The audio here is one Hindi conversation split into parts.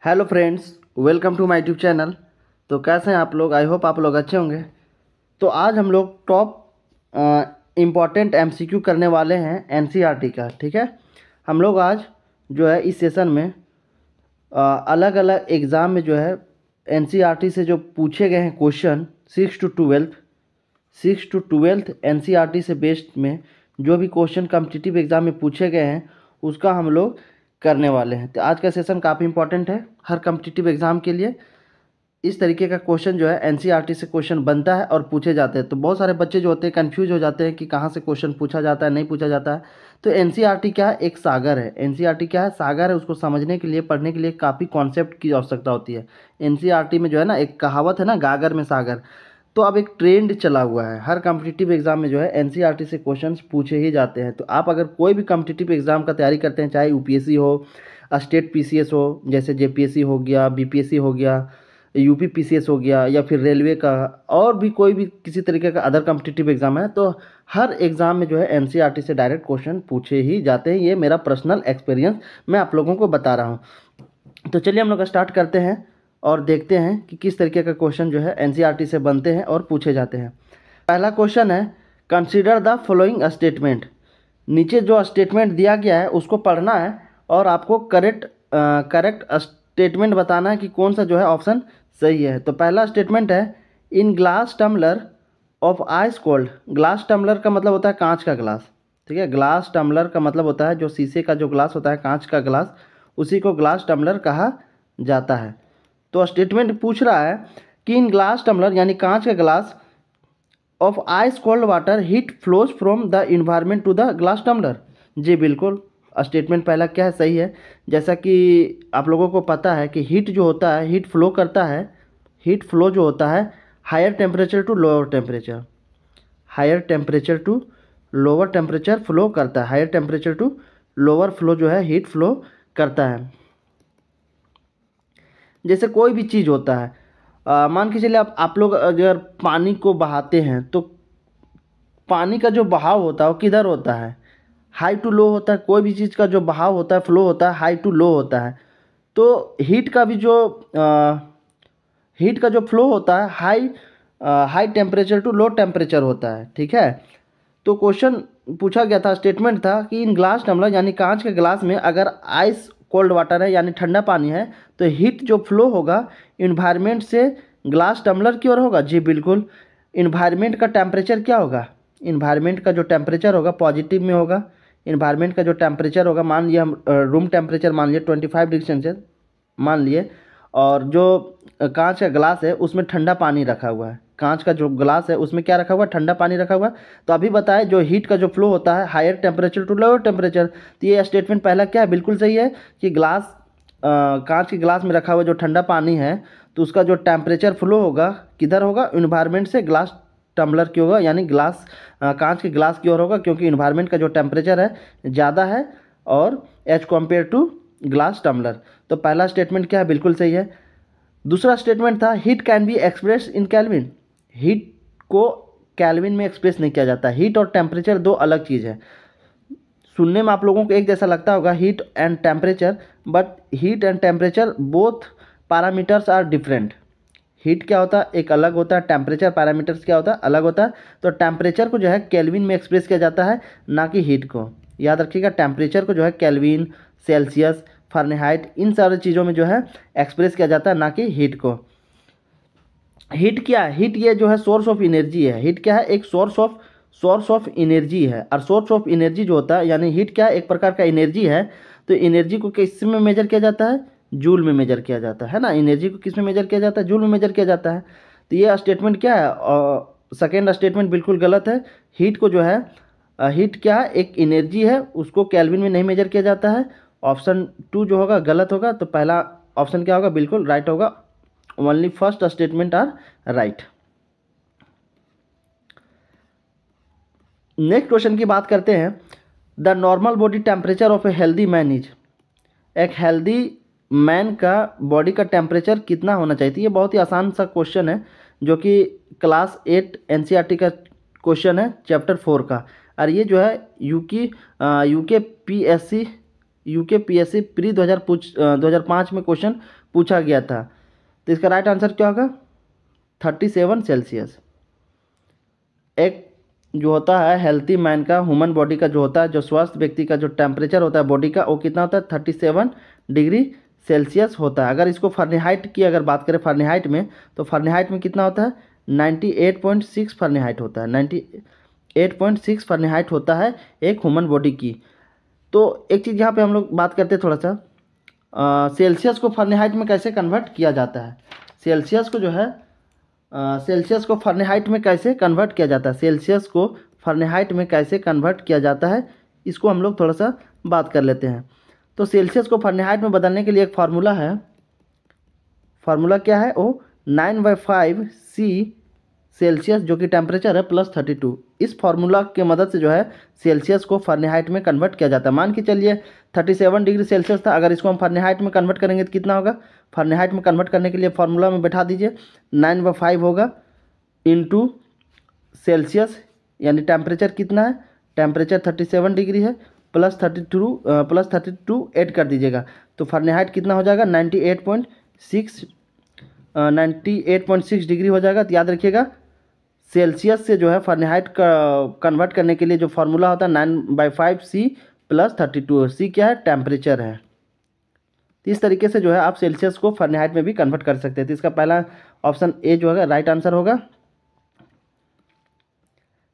Hello friends, welcome to my YouTube channel. तो कैसे हैं आप लोग? आई होप आप लोग अच्छे होंगे। तो आज हम लोग टॉप इम्पॉर्टेंट एमसीक्यू करने वाले हैं एनसीईआरटी का। ठीक है, हम लोग आज जो है इस सेशन में अलग अलग एग्ज़ाम में जो है एनसीईआरटी से जो पूछे गए हैं क्वेश्चन 6 to 12 एनसीईआरटी से बेस्ड में जो भी क्वेश्चन कॉम्पिटिटिव एग्ज़ाम में पूछे गए हैं उसका हम लोग करने वाले हैं। तो आज का सेशन काफ़ी इंपॉर्टेंट है हर कॉम्पिटिटिव एग्ज़ाम के लिए। इस तरीके का क्वेश्चन जो है एनसीईआरटी से क्वेश्चन बनता है और पूछे जाते हैं। तो बहुत सारे बच्चे जो होते हैं कंफ्यूज हो जाते हैं कि कहाँ से क्वेश्चन पूछा जाता है, नहीं पूछा जाता है। तो एनसीईआरटी क्या है? एक सागर है। एनसीईआरटी क्या है? सागर है। उसको समझने के लिए, पढ़ने के लिए काफ़ी कॉन्सेप्ट की आवश्यकता होती है। एनसीईआरटी में जो है ना, एक कहावत है ना, गागर में सागर। तो अब एक ट्रेंड चला हुआ है, हर कॉम्पिटिटिव एग्जाम में जो है एनसीईआरटी से क्वेश्चंस पूछे ही जाते हैं। तो आप अगर कोई भी कॉम्पिटिटिव एग्जाम का तैयारी करते हैं, चाहे यूपीएससी हो, स्टेट पीसीएस हो, जैसे जेपीएससी हो गया, बीपीएससी हो गया, यूपी पीसीएस हो गया, या फिर रेलवे का, और भी कोई भी किसी तरीके का अदर कॉम्पिटिटिव एग्जाम है, तो हर एग्जाम में जो है एनसीईआरटी से डायरेक्ट क्वेश्चन पूछे ही जाते हैं। ये मेरा पर्सनल एक्सपीरियंस मैं आप लोगों को बता रहा हूँ। तो चलिए हम लोग स्टार्ट करते हैं और देखते हैं कि किस तरीके का क्वेश्चन जो है एनसीईआरटी से बनते हैं और पूछे जाते हैं। पहला क्वेश्चन है, कंसीडर द फॉलोइंग स्टेटमेंट। नीचे जो स्टेटमेंट दिया गया है उसको पढ़ना है और आपको करेक्ट स्टेटमेंट बताना है कि कौन सा जो है ऑप्शन सही है। तो पहला स्टेटमेंट है, in glass tumbler of ice cold. Glass tumbler का मतलब होता है कांच का ग्लास। ठीक है, ग्लास टम्बलर का मतलब होता है जो शीशे का जो ग्लास होता है, कांच का ग्लास, उसी को ग्लास टम्बलर कहा जाता है। तो स्टेटमेंट पूछ रहा है कि इन ग्लास टम्बलर यानी कांच का glass of ice cold water heat flows from the environment to the glass tumbler. जी बिल्कुल, स्टेटमेंट पहला क्या है? सही है। जैसा कि आप लोगों को पता है कि हीट जो होता है, हीट फ्लो करता है, हीट फ्लो जो होता है higher temperature to lower temperature, higher temperature to lower temperature flow करता है, higher temperature to lower flow जो है हीट फ्लो करता है। जैसे कोई भी चीज़ होता है, मान के चलिए आप लोग अगर पानी को बहाते हैं तो पानी का जो बहाव होता है वो किधर होता है? हाई टू लो होता है। कोई भी चीज़ का जो बहाव होता है, फ्लो होता है, हाई टू लो होता है। तो हीट का भी जो हीट का जो फ्लो होता है high temperature to low temperature होता है। ठीक है, तो क्वेश्चन पूछा गया था, स्टेटमेंट था कि इन ग्लास टम्बलर यानी कांच के ग्लास में अगर आइस कोल्ड वाटर है यानी ठंडा पानी है तो हीट जो फ्लो होगा इन्वायरमेंट से ग्लास टम्बलर की ओर होगा। जी बिल्कुल, इन्वायरमेंट का टेम्परेचर क्या होगा? इन्वायरमेंट का जो टेम्परेचर होगा पॉजिटिव में होगा। इन्वायरमेंट का जो टेम्परेचर होगा, मान लिया हम रूम टेम्परेचर मान लिए 25 डिग्री सेल्सियस मान लिए, और जो कांच का ग्लास है उसमें ठंडा पानी रखा हुआ है। कांच का जो ग्लास है उसमें क्या रखा हुआ है? ठंडा पानी रखा हुआ है। तो अभी बताए जो हीट का जो फ्लो होता है higher temperature to lower temperature. तो ये स्टेटमेंट पहला क्या है? बिल्कुल सही है कि ग्लास कांच के ग्लास में रखा हुआ जो ठंडा पानी है तो उसका जो टेम्परेचर फ्लो होगा किधर होगा? इन्वायरमेंट से ग्लास टम्बलर की होगा, यानी ग्लास कांच के ग्लास की ओर होगा, क्योंकि इन्वायरमेंट का जो टेम्परेचर है ज़्यादा है और as compare to glass tumbler. तो पहला स्टेटमेंट क्या है? बिल्कुल सही है। दूसरा स्टेटमेंट था, heat can be express in kelvin. Heat को कैल्विन में एक्सप्रेस नहीं किया जाता। हीट और टेम्परेचर दो अलग चीज़ है। सुनने में आप लोगों को एक जैसा लगता होगा heat and temperature, but heat and temperature both parameters are different. Heat क्या होता है? एक अलग होता है। टेम्परेचर पैरामीटर्स क्या होता है? अलग होता है। तो टेम्परेचर को जो है केल्विन में एक्सप्रेस किया जाता है, ना कि हीट को। याद रखिएगा, टेम्परेचर को जो है केल्विन, सेल्सियस, फ़ारेनहाइट, इन सारी चीज़ों में जो है एक्सप्रेस किया जाता है, ना कि हीट को। हीट क्या है? हीट ये जो है सोर्स ऑफ एनर्जी है। हीट क्या है? एक सोर्स ऑफ एनर्जी है। और सोर्स ऑफ एनर्जी जो होता है, यानी हीट क्या है? एक प्रकार का एनर्जी है। तो एनर्जी को किस में मेजर किया जाता है? जूल में मेजर किया जाता है ना। एनर्जी को किस में मेजर किया जाता है? जूल में मेजर किया जाता है। तो ये स्टेटमेंट क्या है? सेकेंड स्टेटमेंट बिल्कुल गलत है। हीट को जो है हीट क्या है? एक एनर्जी है, उसको केल्विन में नहीं मेजर किया जाता है। ऑप्शन 2 जो होगा गलत होगा। तो पहला ऑप्शन क्या होगा? बिल्कुल राइट होगा। Only first statement are right. Next question की बात करते हैं, the normal body temperature of a healthy man is. एक हेल्दी मैन का बॉडी का टेम्परेचर कितना होना चाहिए? ये बहुत ही आसान सा क्वेश्चन है, जो कि क्लास 8 एनसीईआरटी का क्वेश्चन है, चैप्टर 4 का। और ये जो है यूके पीएससी UKPSC प्री 2005 में क्वेश्चन पूछा गया था। तो इसका राइट आंसर क्या होगा? 37 सेल्सियस। एक जो होता है हेल्थी मैन का, ह्यूमन बॉडी का जो होता है, जो स्वस्थ व्यक्ति का जो टेम्परेचर होता है बॉडी का, वो कितना होता है? 37 डिग्री सेल्सियस होता है। अगर इसको फ़ारेनहाइट की अगर बात करें फ़ारेनहाइट में, तो फ़ारेनहाइट में कितना होता है? 98.6 फ़ारेनहाइट होता है। 98.6 फ़ारेनहाइट होता है एक ह्यूमन बॉडी की। तो एक चीज़ यहाँ पे हम लोग बात करते हैं थोड़ा सा, सेल्सियस को फ़ारेनहाइट में कैसे कन्वर्ट किया जाता है। सेल्सियस को जो है सेल्सियस को फ़ारेनहाइट में कैसे कन्वर्ट किया जाता है, सेल्सियस को फ़ारेनहाइट में कैसे कन्वर्ट किया जाता है, इसको हम लोग थोड़ा सा बात कर लेते हैं। तो सेल्सियस को फ़ारेनहाइट में बदलने के लिए एक फार्मूला है। फार्मूला क्या है? वो 9/5 C सेल्सियस जो कि टेम्परेचर है प्लस 32। इस फार्मूला के मदद से जो है सेल्सियस को फ़ारेनहाइट में कन्वर्ट किया जाता है। मान के चलिए 37 डिग्री सेल्सियस था, अगर इसको हम फ़ारेनहाइट में कन्वर्ट करेंगे तो कितना होगा? फ़ारेनहाइट में कन्वर्ट करने के लिए फार्मूला में बैठा दीजिए, 9/5 होगा इंटू सेल्सियस, यानी टेम्परेचर कितना है? टेम्परेचर 37 डिग्री है, प्लस 32 ऐड कर दीजिएगा, तो फ़ारेनहाइट कितना हो जाएगा? 98.6 डिग्री हो जाएगा। तो याद रखिएगा सेल्सियस से जो है फ़ारेनहाइट का कन्वर्ट करने के लिए जो फार्मूला होता है 9/5 C प्लस 32। C क्या है? टेम्परेचर है। तो इस तरीके से जो है आप सेल्सियस को फ़ारेनहाइट में भी कन्वर्ट कर सकते हैं। तो इसका पहला ऑप्शन ए जो है राइट आंसर होगा।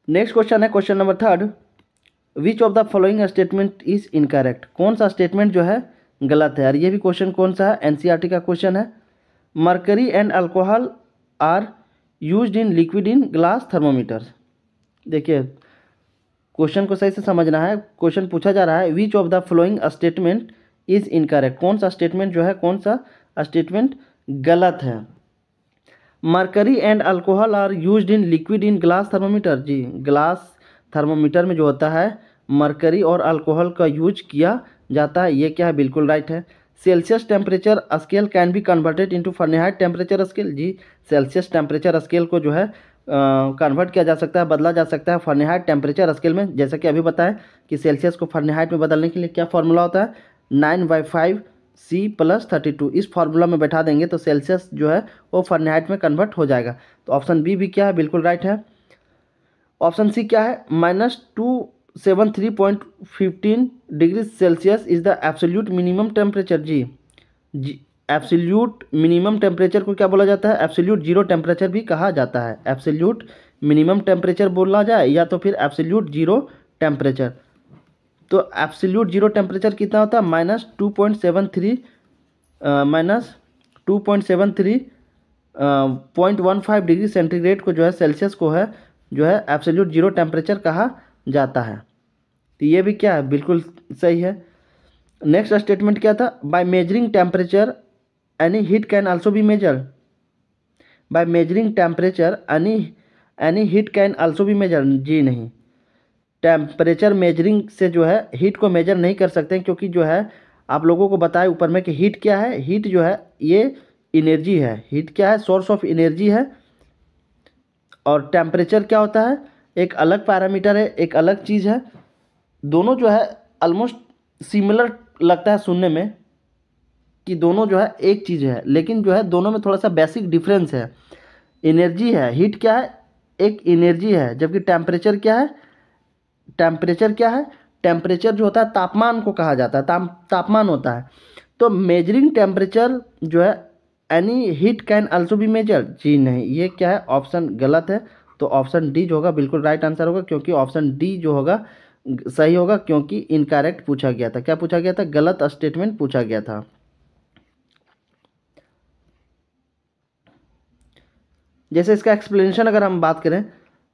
नेक्स्ट क्वेश्चन है question number 3, which of the following statement is incorrect. कौन सा स्टेटमेंट जो है गलत है। और ये भी क्वेश्चन कौन सा है? NCERT का क्वेश्चन है। Mercury and alcohol are used in liquid in glass thermometers. देखिए क्वेश्चन को सही से समझना है। क्वेश्चन पूछा जा रहा है विच of the following statement is incorrect. कौन सा स्टेटमेंट जो है, कौन सा स्टेटमेंट गलत है। Mercury and alcohol are used in liquid in glass thermometer. जी, ग्लास थर्मोमीटर में जो होता है मर्करी और अल्कोहल का यूज किया जाता है। ये क्या है? बिल्कुल राइट है। Celsius temperature scale can be converted into Fahrenheit temperature scale. जी, सेल्सियस टेम्परेचर स्केल को जो है कन्वर्ट किया जा सकता है, बदला जा सकता है फ़ारेनहाइट टेम्परेचर स्केल में। जैसा कि अभी बताएं कि सेल्सियस को फ़ारेनहाइट में बदलने के लिए क्या फार्मूला होता है? 9/5 C प्लस 32। इस फार्मूला में बैठा देंगे तो सेल्सियस जो है वो फ़ारेनहाइट में कन्वर्ट हो जाएगा। तो ऑप्शन बी भी क्या है? बिल्कुल राइट है। ऑप्शन सी क्या है? -273.15 degree Celsius is the absolute minimum temperature. जी, एब्सोल्यूट मिनिमम टेम्परेचर को क्या बोला जाता है? एब्सोल्यूट जीरो टेम्परेचर भी कहा जाता है। एब्सोल्यूट मिनिमम टेम्परेचर बोला जाए या तो फिर एब्सोल्यूट जीरो टेम्परेचर। तो एब्सोल्यूट जीरो टेम्परेचर कितना होता है? -2.73.15 डिग्री सेंटीग्रेड को जो है सेल्सियस को है जो है एब्सोल्यूट जीरो टेम्परेचर कहा जाता है। तो ये भी क्या है? बिल्कुल सही है। नेक्स्ट स्टेटमेंट क्या था? By measuring temperature any heat can also be measured. By measuring temperature any heat can also be measured. जी नहीं, टेम्परेचर मेजरिंग से जो है हीट को मेजर नहीं कर सकते, क्योंकि जो है आप लोगों को बताया ऊपर में कि हीट क्या है? हीट जो है ये एनर्जी है। हीट क्या है? सोर्स ऑफ एनर्जी है। और टेम्परेचर क्या होता है? एक अलग पैरामीटर है, एक अलग चीज़ है। दोनों जो है ऑलमोस्ट सिमिलर लगता है सुनने में कि दोनों जो है एक चीज़ है, लेकिन जो है दोनों में थोड़ा सा बेसिक डिफरेंस है। एनर्जी है, हीट क्या है? एक एनर्जी है, जबकि टेम्परेचर क्या है? टेम्परेचर क्या है? टेम्परेचर जो होता है तापमान को कहा जाता है, तापमान होता है। तो मेजरिंग टेम्परेचर जो है any heat can also be measured. जी नहीं, ये क्या है? ऑप्शन गलत है। तो ऑप्शन डी जो होगा बिल्कुल राइट आंसर होगा, क्योंकि ऑप्शन डी जो होगा सही होगा, क्योंकि इनकरेक्ट पूछा गया था। क्या पूछा गया था? गलत स्टेटमेंट पूछा गया था। जैसे इसका एक्सप्लेनेशन अगर हम बात करें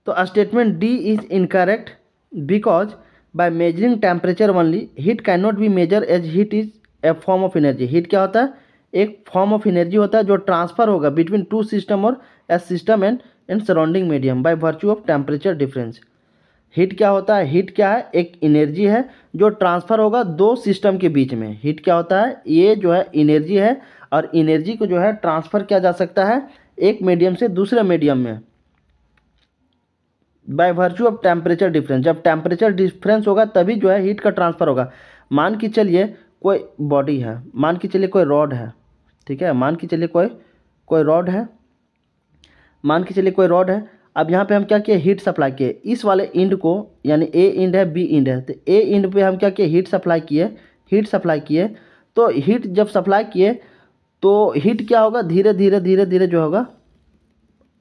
तो statement D is incorrect because by measuring temperature only heat can not be measure as heat is a form of energy. Heat क्या होता है? एक फॉर्म ऑफ एनर्जी होता है जो ट्रांसफर होगा बिटवीन टू सिस्टम और as system and surrounding medium by virtue of temperature difference. Heat क्या होता है? हीट क्या है? एक एनर्जी है जो ट्रांसफ़र होगा दो सिस्टम के बीच में। हीट क्या होता है? ये जो है एनर्जी है, और एनर्जी को जो है ट्रांसफ़र किया जा सकता है एक मीडियम से दूसरे मीडियम में bye virtue of temperature difference. जब टेम्परेचर डिफरेंस होगा तभी जो है हीट का ट्रांसफ़र होगा। मान के चलिए कोई बॉडी है, मान के चलिए कोई रॉड है, ठीक है, मान के चलिए कोई रॉड है, मान के चलिए कोई रॉड है। अब यहाँ पे हम क्या किए, हीट सप्लाई किए इस वाले इंड को, यानी ए इंड है बी इंड है, तो ए इंड पे हम क्या किए, हीट सप्लाई किए। तो हीट जब सप्लाई किए तो हीट क्या होगा, धीरे धीरे जो होगा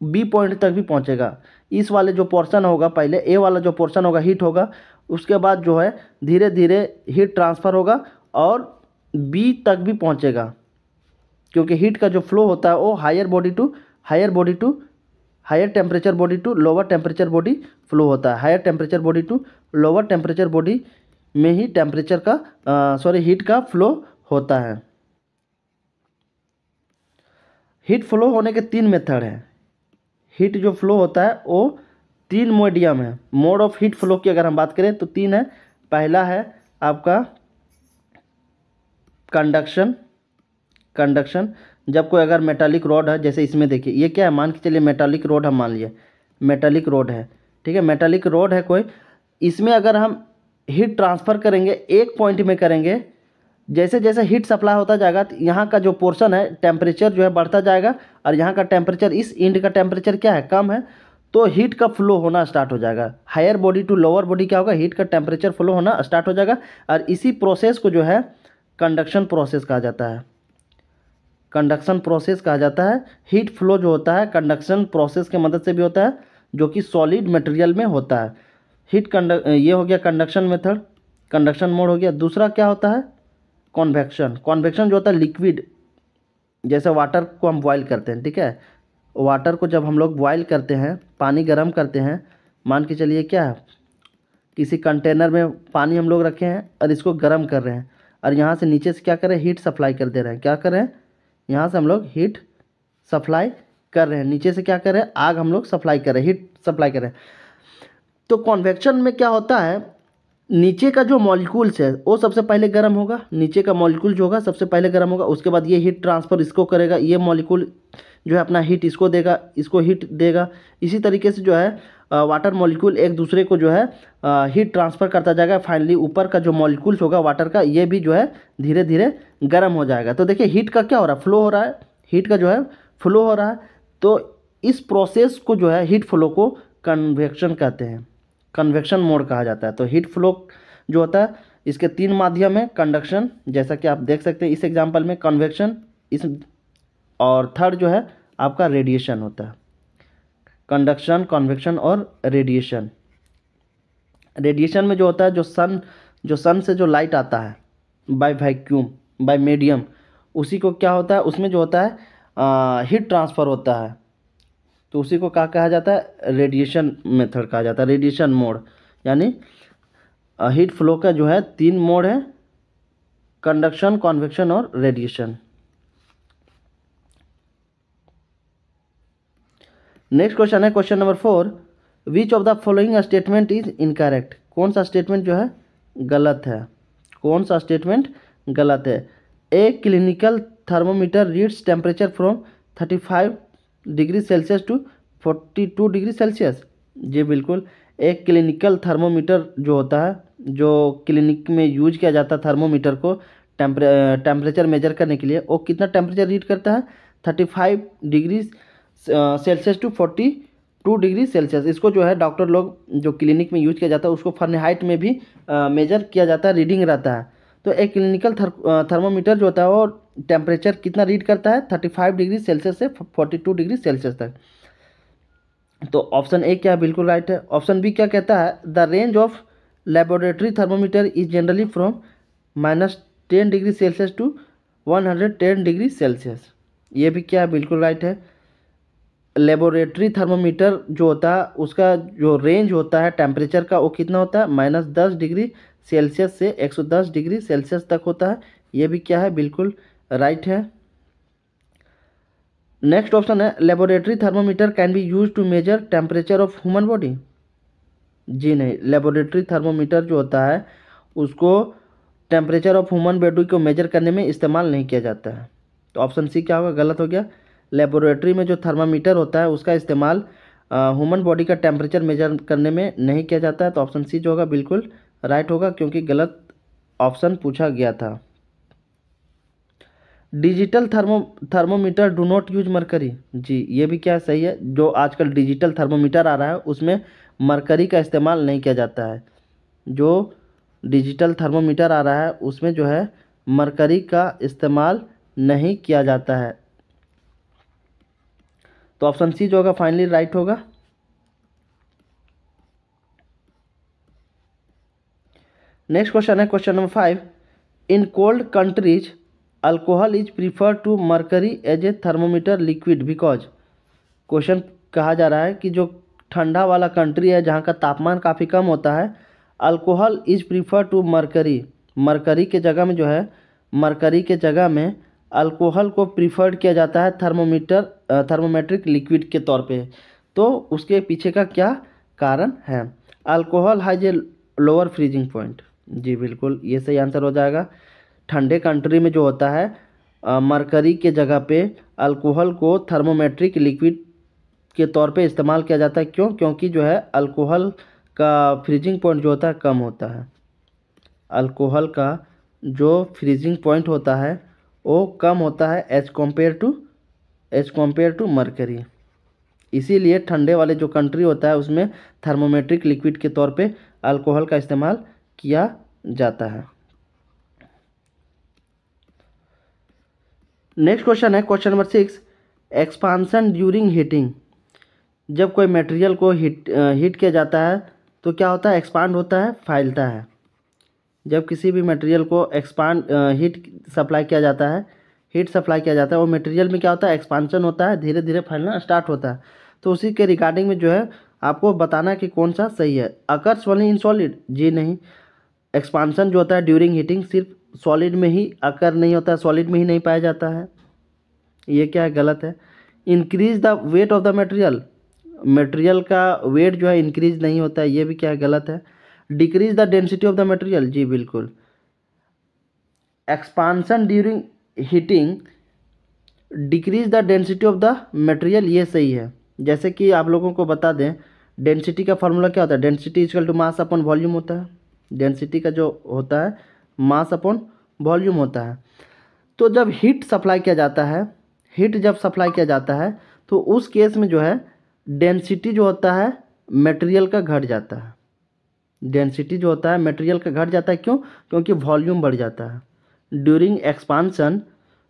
बी पॉइंट तक भी पहुँचेगा। इस वाले जो पोर्शन होगा, पहले ए वाला जो पोर्शन होगा हीट होगा, उसके बाद जो है धीरे धीरे हीट ट्रांसफ़र होगा और बी तक भी पहुँचेगा, क्योंकि हीट का जो फ्लो होता है वो higher temperature body to lower temperature body flow होता है। Higher temperature body to lower temperature body में ही हीट का फ्लो होता है। हीट फ्लो होने के 3 मेथड हैं। हीट जो फ्लो होता है वो 3 मीडियम है। मोड ऑफ हीट फ्लो की अगर हम बात करें तो 3 है। पहला है आपका कंडक्शन। जब कोई अगर मेटालिक रॉड है, जैसे इसमें देखिए ये क्या है, मान के चलिए मेटालिक रॉड हम मान लिए, मेटालिक रॉड है, ठीक है, मेटालिक रॉड है कोई, इसमें अगर हम हीट ट्रांसफ़र करेंगे एक पॉइंट में करेंगे, जैसे जैसे हीट सप्लाई होता जाएगा तो यहाँ का जो पोर्शन है टेम्परेचर जो है बढ़ता जाएगा, और यहाँ का टेम्परेचर, इस इंड का टेम्परेचर क्या है, कम है, तो हीट का फ्लो होना स्टार्ट हो जाएगा। Higher body to lower body क्या होगा, हीट का टेम्परेचर फ्लो होना स्टार्ट हो जाएगा, और इसी प्रोसेस को जो है कंडक्शन प्रोसेस कहा जाता है। कंडक्शन प्रोसेस कहा जाता है। हीट फ्लो जो होता है कंडक्शन प्रोसेस की मदद से भी होता है, जो कि सॉलिड मटेरियल में होता है। ये हो गया कंडक्शन मेथड, कंडक्शन मोड हो गया। दूसरा क्या होता है, कॉन्वेक्शन जो होता है लिक्विड, जैसे वाटर को हम बॉयल करते हैं, ठीक है, वाटर को जब हम लोग बॉयल करते हैं, पानी गर्म करते हैं, मान के चलिए क्या है, किसी कंटेनर में पानी हम लोग रखे हैं और इसको गर्म कर रहे हैं, और यहाँ से नीचे से क्या कर रहे हैं, हीट सप्लाई कर दे रहे हैं। क्या कर रहे हैं, यहाँ से हम लोग हीट सप्लाई कर रहे हैं, नीचे से क्या कर रहे हैं, आग हम लोग सप्लाई कर रहे हैं, हीट सप्लाई कर रहे हैं। तो कॉन्वेक्शन में क्या होता है, नीचे का जो मॉलिक्यूल्स है वो सबसे पहले गर्म होगा, नीचे का मॉलिक्यूल जो होगा सबसे पहले गर्म होगा, उसके बाद ये हीट ट्रांसफ़र इसको करेगा, ये मॉलिक्यूल जो है अपना हीट इसको देगा, इसको हीट देगा। इसी तरीके से जो है वाटर मॉलिक्यूल एक दूसरे को जो है हीट ट्रांसफ़र करता जाएगा। फाइनली ऊपर का जो मॉलिक्यूल्स होगा वाटर का, ये भी जो है धीरे धीरे गर्म हो जाएगा। तो देखिए हीट का क्या हो रहा है, फ्लो हो रहा है, हीट का जो है फ्लो हो रहा है। तो इस प्रोसेस को जो है हीट फ्लो को कन्वेक्शन कहते हैं, कन्वेक्शन मोड कहा जाता है। तो हीट फ्लो जो होता है इसके 3 माध्यम है, कंडक्शन, जैसा कि आप देख सकते हैं इस एग्जांपल में कन्वेक्शन, और थर्ड जो है आपका रेडिएशन होता है। कंडक्शन, कन्वेक्शन और रेडिएशन। रेडिएशन में जो होता है, जो सन से जो लाइट आता है बाय वैक्यूम, बाय मीडियम, उसी को क्या होता है, उसमें जो होता है हीट ट्रांसफ़र होता है, तो उसी को क्या कहा जाता है, रेडिएशन मेथड कहा जाता है, रेडिएशन मोड। यानी हीट फ्लो का जो है 3 मोड है, कंडक्शन, कन्वेक्शन और रेडिएशन। नेक्स्ट क्वेश्चन है question number 4, which of the following statement is incorrect. कौन सा स्टेटमेंट जो है गलत है, कौन सा स्टेटमेंट गलत है। A clinical thermometer reads temperature from 35 degree Celsius to 42 degree Celsius. जी बिल्कुल, एक क्लिनिकल थर्मोमीटर जो होता है, जो क्लिनिक में यूज किया जाता है थर्मोमीटर को टेम्परेचर मेजर करने के लिए, वो कितना टेम्परेचर रीड करता है, 35 degree Celsius to 42 degree Celsius. इसको जो है डॉक्टर लोग जो क्लिनिक में यूज किया जाता है उसको फ़ारेनहाइट में भी मेजर किया जाता है, रीडिंग रहता है। तो एक क्लिनिकल थर्मोमीटर जो होता है वो टेम्परेचर कितना रीड करता है, 35 डिग्री सेल्सियस से 42 डिग्री सेल्सियस तक। तो ऑप्शन ए क्या है, बिल्कुल राइट है। ऑप्शन बी क्या कहता है, the range of laboratory thermometer is generally from -10 degree Celsius to 110 degree Celsius. ये भी क्या है, बिल्कुल राइट है। लेबोरेटरी थर्मोमीटर जो होता है उसका जो रेंज होता है टेम्परेचर का, वो कितना होता है, -10 डिग्री सेल्सियस से 110 डिग्री सेल्सियस तक होता है। ये भी क्या है, बिल्कुल राइट है। नेक्स्ट ऑप्शन है, laboratory thermometer can be use to measure temperature of human body. जी नहीं, लेबोरेटरी थर्मोमीटर जो होता है उसको टेम्परेचर ऑफ ह्यूमन बॉडी को मेजर करने में इस्तेमाल नहीं किया जाता है। तो ऑप्शन सी क्या होगा, गलत हो गया। लेबोरेटरी में जो थर्मामीटर होता है उसका इस्तेमाल ह्यूमन बॉडी का टेम्परेचर मेजर करने में नहीं किया जाता है। तो ऑप्शन सी जो होगा बिल्कुल राइट होगा, क्योंकि गलत ऑप्शन पूछा गया था। Digital thermometer do not use mercury. जी ये भी क्या सही है, जो आजकल डिजिटल थर्मोमीटर आ रहा है उसमें मरकरी का इस्तेमाल नहीं किया जाता है। जो डिजिटल थर्मोमीटर आ रहा है उसमें जो है मरकरी का इस्तेमाल नहीं किया जाता है। तो ऑप्शन सी जो होगा फाइनली राइट होगा। नेक्स्ट क्वेश्चन है question number 5। In cold countries alcohol is prefer to mercury as a thermometer liquid because. क्वेश्चन कहा जा रहा है कि जो ठंडा वाला कंट्री है जहाँ का तापमान काफ़ी कम होता है, alcohol is prefer to mercury, mercury के जगह में जो है मरकरी के जगह में अल्कोहल को प्रीफर्ड किया जाता है थर्मोमेट्रिक लिक्विड के तौर पे। तो उसके पीछे का क्या कारण है? Alcohol has a lower freezing point. जी बिल्कुल ये सही आंसर हो जाएगा। ठंडे कंट्री में जो होता है मरकरी के जगह पे अल्कोहल को थर्मोमेट्रिक लिक्विड के तौर पे इस्तेमाल किया जाता है। क्यों? क्योंकि जो है अल्कोहल का फ्रीजिंग पॉइंट जो होता है कम होता है। अल्कोहल का जो फ्रीजिंग पॉइंट होता है वो कम होता है एज कम्पेयर टू मरकरी। इसीलिए ठंडे वाले जो कंट्री होता है उसमें थर्मोमेट्रिक लिक्विड के तौर पे अल्कोहल का इस्तेमाल किया जाता है। नेक्स्ट क्वेश्चन है question number 6। Expansion during heating. जब कोई मटेरियल को हीट किया जाता है तो क्या होता है? एक्सपांड होता है, फैलता है। जब किसी भी मटेरियल को हीट सप्लाई किया जाता है, वो मटेरियल में क्या होता है? एक्सपांसन होता है, धीरे धीरे फैलना स्टार्ट होता है। तो उसी के रिगार्डिंग में जो है आपको बताना है कि कौन सा सही है। Occurs only in solid. जी नहीं, एक्सपांसन जो होता है ड्यूरिंग हीटिंग सिर्फ सॉलिड में ही अकर नहीं होता है, सॉलिड में ही नहीं पाया जाता है। ये क्या है? गलत है। Increase the weight of the material, material का वेट जो है इंक्रीज नहीं होता है। ये भी क्या है? गलत है। Decrease the density of the material. जी बिल्कुल। Expansion during heating decrease the density of the material, ये सही है। जैसे कि आप लोगों को बता दें, डेंसिटी का फार्मूला क्या होता है? Density equal to mass upon volume होता है। डेंसिटी का जो होता है मास अपॉन वॉल्यूम होता है। तो जब हीट सप्लाई किया जाता है, तो उस केस में जो है डेंसिटी जो होता है मटेरियल का घट जाता है। डेंसिटी जो होता है मटेरियल का घट जाता है। क्यों? क्योंकि वॉल्यूम बढ़ जाता है। ड्यूरिंग एक्सपांसन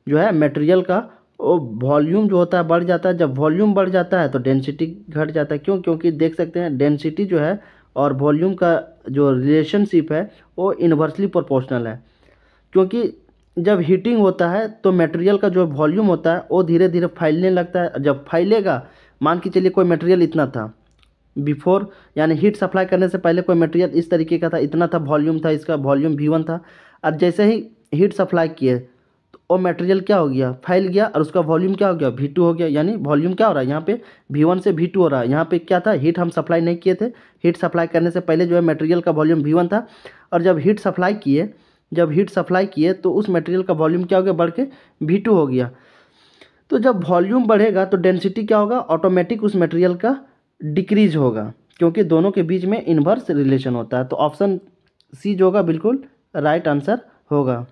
जो है मटेरियल का वो वॉल्यूम जो होता है बढ़ जाता है। जब वॉल्यूम बढ़ जाता है तो डेंसिटी घट जाता है। क्यों? क्योंकि देख सकते हैं डेंसिटी जो है और वॉल्यूम का जो रिलेशनशिप है वो इन्वर्सली प्रोपोर्शनल है। क्योंकि जब हीटिंग होता है तो मटेरियल का जो वॉल्यूम होता है वो धीरे धीरे फैलने लगता है। जब फैलेगा, मान के चलिए कोई मटेरियल इतना था बिफोर, यानी हीट सप्लाई करने से पहले कोई मटेरियल इस तरीके का था, इतना था वॉल्यूम था, इसका वॉल्यूम V1 था। अब जैसे ही हीट सप्लाई किए तो वो मटेरियल क्या हो गया? फैल गया और उसका वॉल्यूम क्या हो गया? V2 हो गया। यानी वॉल्यूम क्या हो रहा है यहाँ पे? V1 से V2 हो रहा है। यहाँ पे क्या था? हीट हम सप्लाई नहीं किए थे। हीट सप्लाई करने से पहले जो है मटेरियल का वॉल्यूम V1 था, और जब हीट सप्लाई किए तो उस मटेरियल का वॉल्यूम क्या हो गया? बढ़ के V2 हो गया। तो जब वॉल्यूम बढ़ेगा तो डेंसिटी क्या होगा? ऑटोमेटिक उस मटेरियल का डिक्रीज होगा, क्योंकि दोनों के बीच में इन्वर्स रिलेशन होता है। तो ऑप्शन सी जो होगा बिल्कुल राइट आंसर होगा।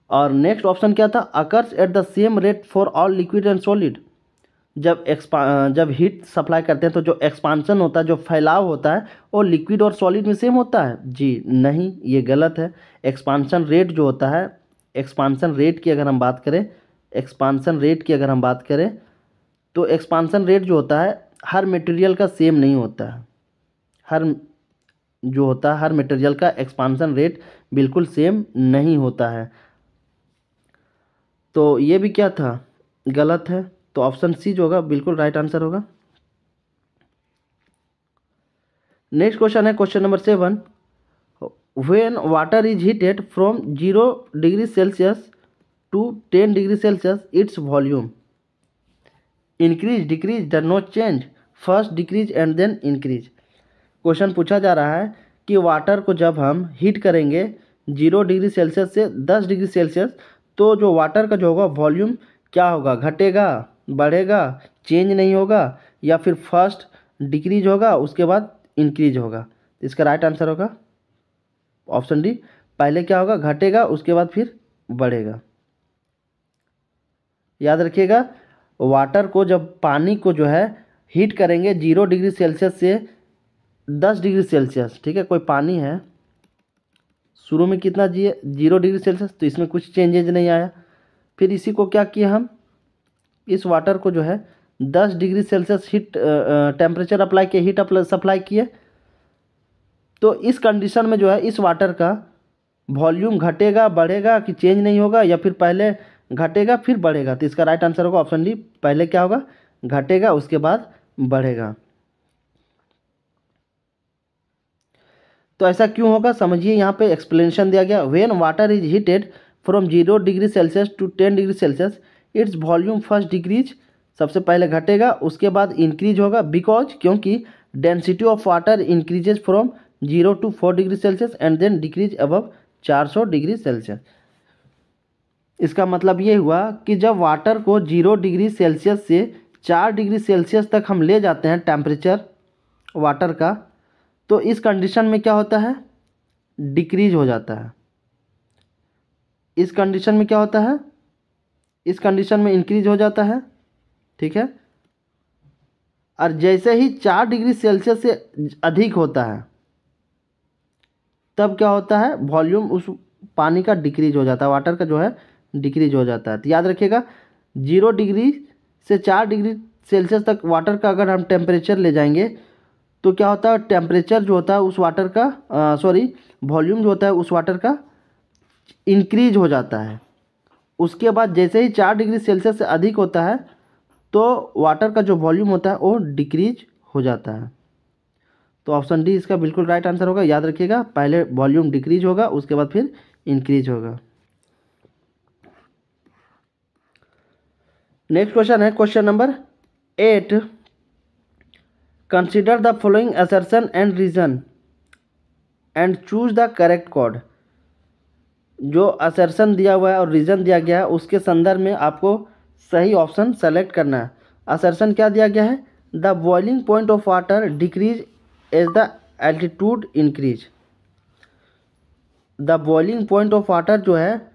और नेक्स्ट ऑप्शन क्या था? Occurs at the same rate for all liquid and solid. जब हीट सप्लाई करते हैं तो जो एक्सपांसन होता है, जो फैलाव होता है, वो लिक्विड और सॉलिड में सेम होता है। जी नहीं, ये गलत है। एक्सपांसन रेट जो होता है, एक्सपांसन रेट की अगर हम बात करें तो एक्सपांसन रेट जो होता है हर मटेरियल का सेम नहीं होता है। हर मटेरियल का एक्सपांसन रेट बिल्कुल सेम नहीं होता है। तो ये भी क्या था? गलत है। तो ऑप्शन सी जो होगा बिल्कुल राइट आंसर होगा। नेक्स्ट क्वेश्चन है question number 7। When water is heated from 0 degree Celsius to 10 degree Celsius its volume increase, decrease, does not change, first decrease and then increase. क्वेश्चन पूछा जा रहा है कि वाटर को जब हम हीट करेंगे 0 डिग्री सेल्सियस से 10 डिग्री सेल्सियस, तो जो वाटर का जो होगा वॉल्यूम क्या होगा? घटेगा, बढ़ेगा, चेंज नहीं होगा, या फिर फर्स्ट डिक्रीज होगा उसके बाद इंक्रीज होगा? इसका राइट आंसर होगा ऑप्शन डी, पहले क्या होगा, घटेगा उसके बाद फिर बढ़ेगा। याद रखिएगा, वाटर को जब पानी को जो है हीट करेंगे 0 डिग्री सेल्सियस से 10 डिग्री सेल्सियस, ठीक है, कोई पानी है शुरू में कितना 0 डिग्री सेल्सियस, तो इसमें कुछ चेंजेज नहीं आया। फिर इसी को क्या किया हम, इस वाटर को जो है 10 degree Celsius heat temperature apply किए, हीट सप्लाई किए। तो इस कंडीशन में जो है इस वाटर का वॉल्यूम घटेगा बढ़ेगा कि चेंज नहीं होगा, या फिर पहले घटेगा फिर बढ़ेगा। तो इसका राइट आंसर होगा ऑप्शन डी, पहले क्या होगा, घटेगा उसके बाद बढ़ेगा। तो ऐसा क्यों होगा समझिए, यहाँ पे एक्सप्लेनेशन दिया गया। When water is heated from 0 degree Celsius to 10 degree Celsius its volume first decrease, सबसे पहले घटेगा उसके बाद इंक्रीज होगा, बिकॉज क्योंकि density of water increases from 0 to 4 degree Celsius and then decrease above 400 degree Celsius. इसका मतलब ये हुआ कि जब वाटर को 0 डिग्री सेल्सियस से 4 डिग्री सेल्सियस तक हम ले जाते हैं टेम्परेचर वाटर का, तो इस कंडीशन में क्या होता है, डिक्रीज हो जाता है। इस कंडीशन में क्या होता है, इस कंडीशन में इंक्रीज हो जाता है, ठीक है। और जैसे ही 4 डिग्री सेल्सियस से अधिक होता है तब क्या होता है, वॉल्यूम उस पानी का डिक्रीज हो जाता है, वाटर का जो है डिक्रीज हो जाता है। तो याद रखिएगा 0 डिग्री से 4 डिग्री सेल्सियस तक वाटर का अगर हम टेम्परेचर ले जाएंगे तो क्या होता है, टेम्परेचर जो होता है उस वाटर का वॉल्यूम जो होता है उस वाटर का इंक्रीज हो जाता है। उसके बाद जैसे ही 4 डिग्री सेल्सियस से अधिक होता है तो वाटर का जो वॉल्यूम होता है वो डिक्रीज हो जाता है। तो ऑप्शन डी इसका बिल्कुल राइट आंसर होगा। याद रखिएगा, पहले वॉल्यूम डिक्रीज होगा उसके बाद फिर इंक्रीज होगा। नेक्स्ट क्वेश्चन है question number 8, consider the following assertion and reason and choose the correct code. जो असर्शन दिया हुआ है और रीजन दिया गया है उसके संदर्भ में आपको सही ऑप्शन सेलेक्ट करना है। असर्शन क्या दिया गया है, the boiling point of water decrease as the altitude increase. The boiling point of water जो है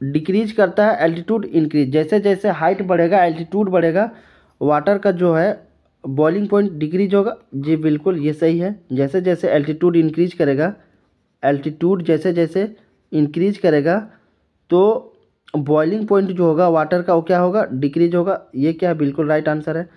डिक्रीज करता है एल्टीट्यूड इंक्रीज, जैसे जैसे हाइट बढ़ेगा एल्टीट्यूड बढ़ेगा वाटर का जो है बॉइलिंग पॉइंट डिक्रीज होगा। जी बिल्कुल ये सही है, जैसे जैसे एल्टीट्यूड इंक्रीज करेगा, एल्टीट्यूड जैसे जैसे इंक्रीज करेगा तो बॉइलिंग पॉइंट जो होगा वाटर का वो क्या होगा, डिक्रीज होगा। ये क्या है, बिल्कुल राइट आंसर है।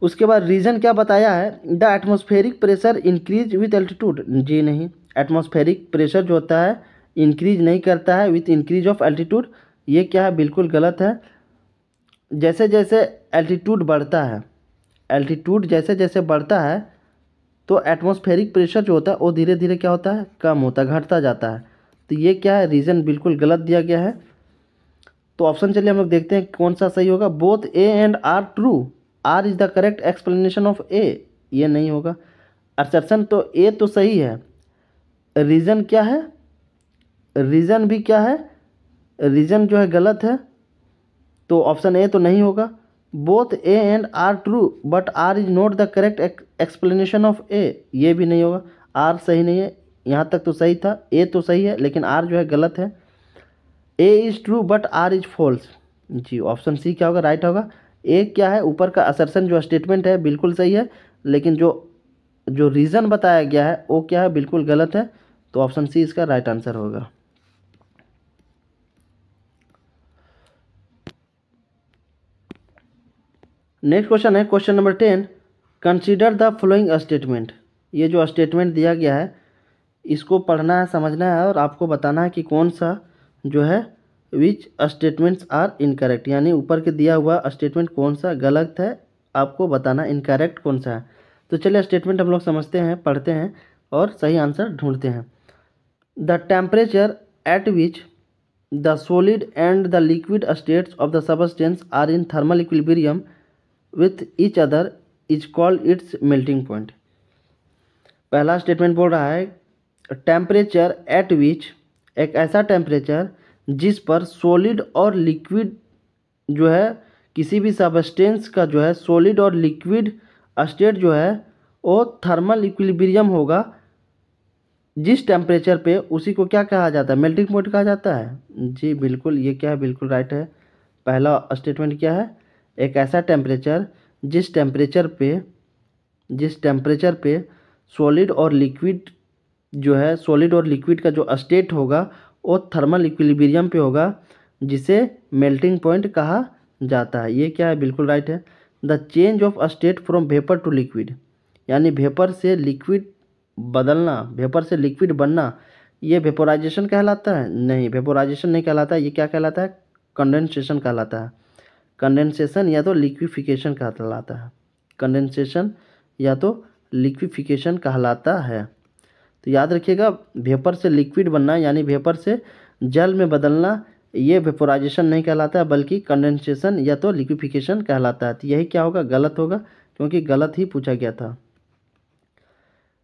उसके बाद रीज़न क्या बताया है, the atmospheric pressure increase with altitude. जी नहीं, एटमॉस्फेरिक प्रेशर जो होता है इंक्रीज नहीं करता है विथ इंक्रीज ऑफ एल्टीट्यूड। ये क्या है, बिल्कुल गलत है। जैसे जैसे एल्टीट्यूड बढ़ता है, एल्टीट्यूड जैसे जैसे बढ़ता है तो एटमॉस्फेरिक प्रेशर जो होता है वो धीरे धीरे क्या होता है, कम होता है, घटता जाता है। तो ये क्या है, रीज़न बिल्कुल गलत दिया गया है। तो ऑप्शन चलिए हम लोग देखते हैं कौन सा सही होगा। Both A and R true, R is the correct explanation of A, ये नहीं होगा। असर्शन तो ए तो सही है, रीज़न क्या है, रीज़न भी क्या है, रीज़न जो है गलत है, तो ऑप्शन ए तो नहीं होगा। Both A and R true but R is not the correct explanation of A, ये भी नहीं होगा, आर सही नहीं है। यहाँ तक तो सही था, ए तो सही है लेकिन आर जो है गलत है। A is true but R is false. जी ऑप्शन सी क्या होगा, राइट होगा। ए क्या है, ऊपर का असर्शन जो स्टेटमेंट है बिल्कुल सही है, लेकिन जो जो रीज़न बताया गया है वो क्या है, बिल्कुल गलत है। तो ऑप्शन सी इसका राइट आंसर होगा। नेक्स्ट क्वेश्चन है question number 10, consider the following statement. ये जो स्टेटमेंट दिया गया है इसको पढ़ना है, समझना है और आपको बताना है कि कौन सा जो है विच स्टेटमेंट्स आर इनकरेक्ट, यानी ऊपर के दिया हुआ स्टेटमेंट कौन सा गलत है, आपको बताना इनकरेक्ट कौन सा है। तो चलिए स्टेटमेंट हम लोग समझते हैं, पढ़ते हैं और सही आंसर ढूंढते हैं। The temperature at which the solid and the liquid states of the substance are in thermal equilibrium with each other is called its melting point. पहला स्टेटमेंट बोल रहा है टेम्परेचर एट विच, एक ऐसा टेम्परेचर जिस पर सॉलिड और लिक्विड जो है किसी भी सबस्टेंस का जो है सॉलिड और लिक्विड स्टेट जो है वो थर्मल इक्विलिब्रियम होगा जिस टेम्परेचर पे उसी को क्या कहा जाता है, मेल्टिंग पॉइंट कहा जाता है। जी बिल्कुल, ये क्या है, बिल्कुल राइट है। पहला स्टेटमेंट क्या है, एक ऐसा टेम्परेचर जिस टेम्परेचर पे सॉलिड और लिक्विड जो है, सॉलिड और लिक्विड का जो स्टेट होगा वो थर्मल इक्विलिब्रियम पे होगा, जिसे मेल्टिंग पॉइंट कहा जाता है। ये क्या है, बिल्कुल राइट है। The change of state from vapour to liquid, यानी वेपर से लिक्विड बदलना, वेपर से लिक्विड बनना, ये वेपोराइजेशन कहलाता है? नहीं, वेपोराइजेशन नहीं कहलाता है। ये क्या कहलाता है, कंडेंसेशन कहलाता है। कंडेंसेशन या तो लिक्विफिकेशन कहलाता है। कंडेंसेशन या तो लिक्विफिकेशन कहलाता है। तो याद रखिएगा, वेपर से लिक्विड बनना यानी वेपर से जल में बदलना, ये वेपोराइजेशन नहीं कहलाता है, बल्कि कंडेंसेशन या तो लिक्विफिकेशन कहलाता है। तो यही क्या होगा, गलत होगा, क्योंकि गलत ही पूछा गया था।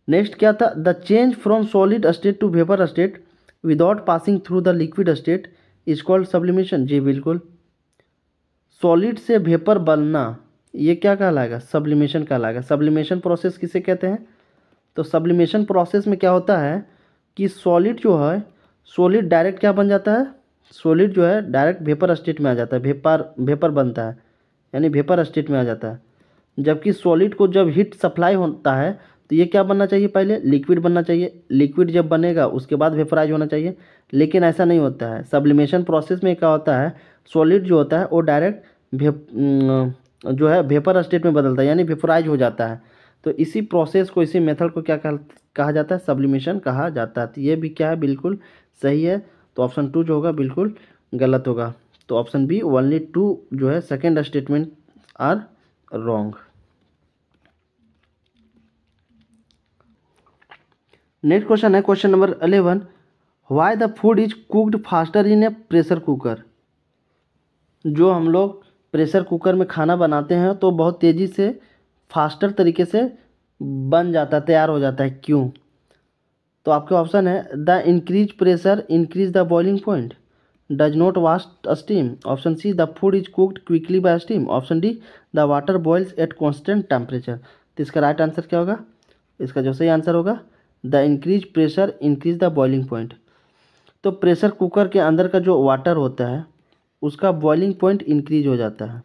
नेक्स्ट क्या था, the change from solid state to vapour state without passing through the liquid state is called sublimation. जी बिल्कुल, सॉलिड से वेपर बनना ये क्या कहलाएगा, सब्लिमेशन कहलाएगा। सब्लिमेशन प्रोसेस किसे कहते हैं, तो सब्लिमेशन प्रोसेस में क्या होता है कि सॉलिड जो है, सॉलिड डायरेक्ट क्या बन जाता है, सॉलिड जो है डायरेक्ट वेपर स्टेट में आ जाता है, वेपर बनता है, यानी वेपर स्टेट में आ जाता है। जबकि सॉलिड को जब हीट सप्लाई होता है तो ये क्या बनना चाहिए, पहले लिक्विड बनना चाहिए। लिक्विड जब बनेगा उसके बाद वेपराइज होना चाहिए, लेकिन ऐसा नहीं होता है। सब्लिमेशन प्रोसेस में क्या होता है, सॉलिड जो होता है वो डायरेक्ट जो है वेपर स्टेट में बदलता है, यानी वेपराइज हो जाता है। तो इसी प्रोसेस को, इसी मेथड को क्या कहा जाता है, सब्लिमेशन कहा जाता है। तो ये भी क्या है, बिल्कुल सही है। तो ऑप्शन 2 जो होगा बिल्कुल गलत होगा। तो ऑप्शन बी ओनली 2 जो है second statement are wrong. Next question है question number 11, why the food is cooked faster in a pressure cooker. जो हम लोग प्रेशर कुकर में खाना बनाते हैं तो बहुत तेज़ी से फास्टर तरीके से बन जाता है, तैयार हो जाता है, क्यों? तो आपके ऑप्शन है, the increase pressure increase the boiling point, does not waste steam, option C the food is cooked quickly by steam, option D the water boils at constant temperature. तो इसका राइट आंसर क्या होगा, इसका जो सही आंसर होगा, the increase pressure increase the boiling point. तो प्रेशर कुकर के अंदर का जो वाटर होता है उसका बॉइलिंग पॉइंट इंक्रीज हो जाता है।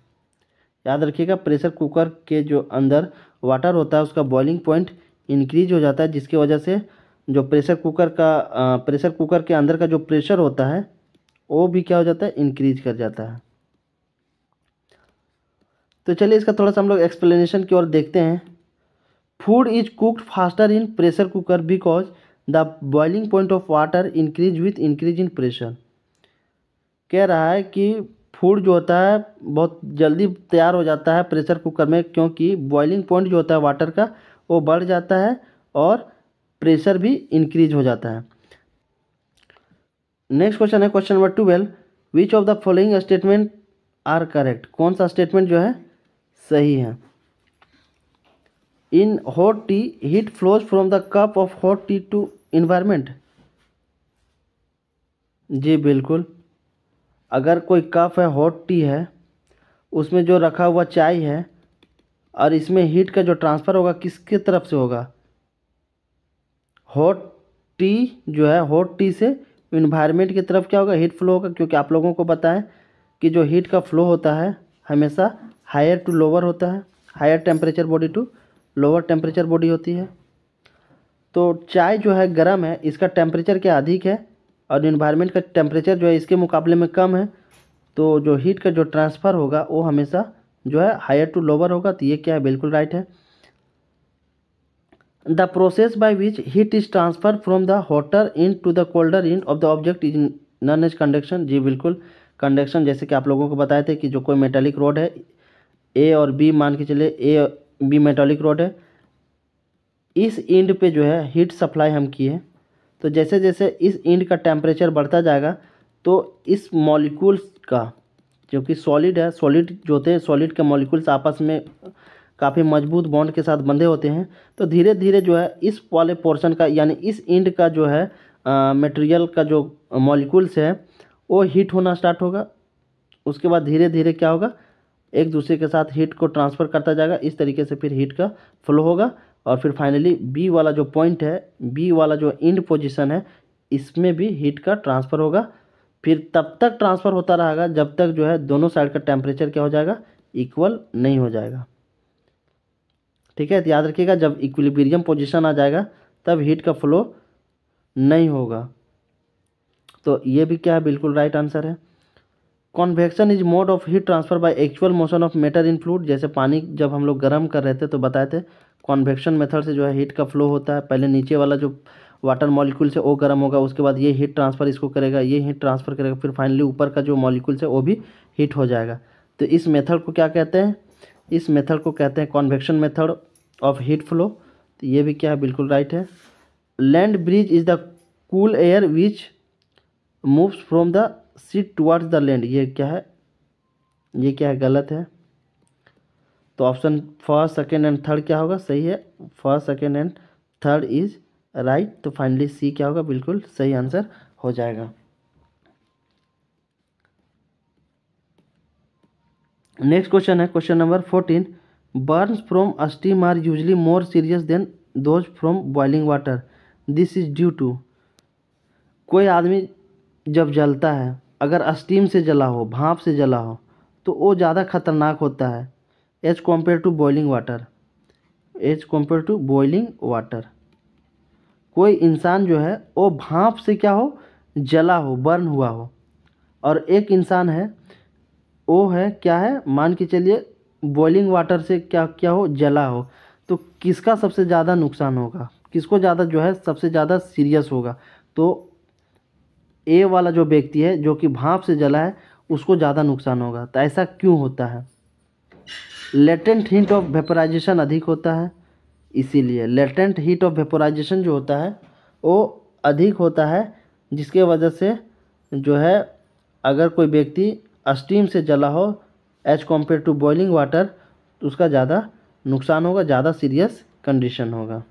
याद रखिएगा, प्रेशर कुकर के जो अंदर वाटर होता है उसका बॉइलिंग पॉइंट इंक्रीज हो जाता है, जिसकी वजह से जो प्रेशर कुकर के अंदर का जो प्रेशर होता है वो भी क्या हो जाता है, इंक्रीज कर जाता है। तो चलिए इसका थोड़ा सा हम लोग एक्सप्लेनेशन की ओर देखते हैं। Food is cooked faster in pressure cooker because the boiling point of water increase with increase in pressure. कह रहा है कि फूड जो होता है बहुत जल्दी तैयार हो जाता है प्रेशर कुकर में, क्योंकि बॉइलिंग पॉइंट जो होता है वाटर का वो बढ़ जाता है और प्रेशर भी इंक्रीज हो जाता है। नेक्स्ट क्वेश्चन है question number 12, which of the following statement are correct. कौन सा स्टेटमेंट जो है सही है। In hot tea heat flows from the cup of hot tea to environment. जी बिल्कुल, अगर कोई कप है, हॉट टी है, उसमें जो रखा हुआ चाय है और इसमें हीट का जो ट्रांसफ़र होगा किसके तरफ से होगा, हॉट टी जो है, हॉट टी से इन्वायरमेंट की तरफ क्या होगा, हीट फ्लो होगा। क्योंकि आप लोगों को पता है कि जो हीट का फ्लो होता है हमेशा हायर टू लोअर होता है, higher temperature body to lower temperature body होती है। तो चाय जो है गर्म है, इसका टेम्परेचर क्या अधिक है और इन्वायरमेंट का टेम्परेचर जो है इसके मुकाबले में कम है, तो जो हीट का जो ट्रांसफ़र होगा वो हमेशा जो है हायर टू लोअर होगा। तो ये क्या है, बिल्कुल राइट है। The process by which heat is transfer from the hotter in to the colder in of the object is known as conduction. जी बिल्कुल, कंडक्शन, जैसे कि आप लोगों को बताए थे कि जो कोई मेटालिक रोड है, ए और बी मान के चले, ए और बी मेटालिक रोड है, इस एंड पे जो है हीट सप्लाई हम किए, तो जैसे जैसे इस एंड का टेम्परेचर बढ़ता जाएगा तो इस मॉलिक्यूल्स का, क्योंकि सॉलिड है, सॉलिड जो होते हैं, सॉलिड के मॉलिक्यूल्स आपस में काफ़ी मजबूत बॉन्ड के साथ बंधे होते हैं, तो धीरे धीरे जो है इस वाले पोर्शन का, यानी इस एंड का जो है मटेरियल का जो मॉलिक्यूल्स है वो हीट होना स्टार्ट होगा। उसके बाद धीरे धीरे क्या होगा, एक दूसरे के साथ हीट को ट्रांसफ़र करता जाएगा, इस तरीके से फिर हीट का फ्लो होगा और फिर फाइनली बी वाला जो पॉइंट है, बी वाला जो इंड पोजीशन है, इसमें भी हीट का ट्रांसफ़र होगा। फिर तब तक ट्रांसफ़र होता रहेगा जब तक जो है दोनों साइड का टेम्परेचर क्या हो जाएगा, इक्वल नहीं हो जाएगा। ठीक है, तो याद रखिएगा जब इक्विलिब्रियम पोजीशन आ जाएगा तब हीट का फ्लो नहीं होगा। तो ये भी क्या है, बिल्कुल राइट आंसर है। Convection is mode of heat transfer by actual motion of matter in fluid. जैसे पानी जब हम लोग गर्म कर रहे थे तो बताए थे कॉन्वेक्शन मेथड से जो है हीट का फ्लो होता है। पहले नीचे वाला जो वाटर मॉलिक्यूल से वो गर्म होगा, उसके बाद ये हीट ट्रांसफ़र इसको करेगा, ये हीट ट्रांसफ़र करेगा, फिर फाइनली ऊपर का जो मॉलिक्यूल है वो भी हीट हो जाएगा। तो इस मेथड को क्या कहते हैं, इस मेथड को कहते हैं convection method of heat flow. तो ये भी क्या है, बिल्कुल राइट है। Land breeze is the cool air which moves from the sea towards the land. ये क्या है, ये क्या है, गलत है। तो option first, second and third क्या होगा, सही है। First, second and third is right. तो फाइनली सी क्या होगा, बिल्कुल सही आंसर हो जाएगा। नेक्स्ट क्वेश्चन है question number 14। Burns from steam are usually more serious than those from boiling water, this is due to. कोई आदमी जब जलता है, अगर स्टीम से जला हो, भाप से जला हो, तो वो ज़्यादा खतरनाक होता है as compare to boiling water, as compare to boiling water. कोई इंसान जो है वो भाप से क्या हो, जला हो, बर्न हुआ हो, और एक इंसान है वो है क्या है, मान के चलिए बॉइलिंग वाटर से क्या क्या हो, जला हो। तो किसका सबसे ज़्यादा नुकसान होगा, किसको ज़्यादा जो है सबसे ज़्यादा सीरियस होगा। तो ए वाला जो व्यक्ति है जो कि भाप से जला है उसको ज़्यादा नुकसान होगा। तो ऐसा क्यों होता है, लेटेंट हीट ऑफ वेपोराइजेशन अधिक होता है, इसीलिए लेटेंट हीट ऑफ वेपोराइजेशन जो होता है वो अधिक होता है, जिसके वजह से जो है अगर कोई व्यक्ति स्टीम से जला हो as compare to boiling water तो उसका ज़्यादा नुकसान होगा, ज़्यादा सीरियस कंडीशन होगा।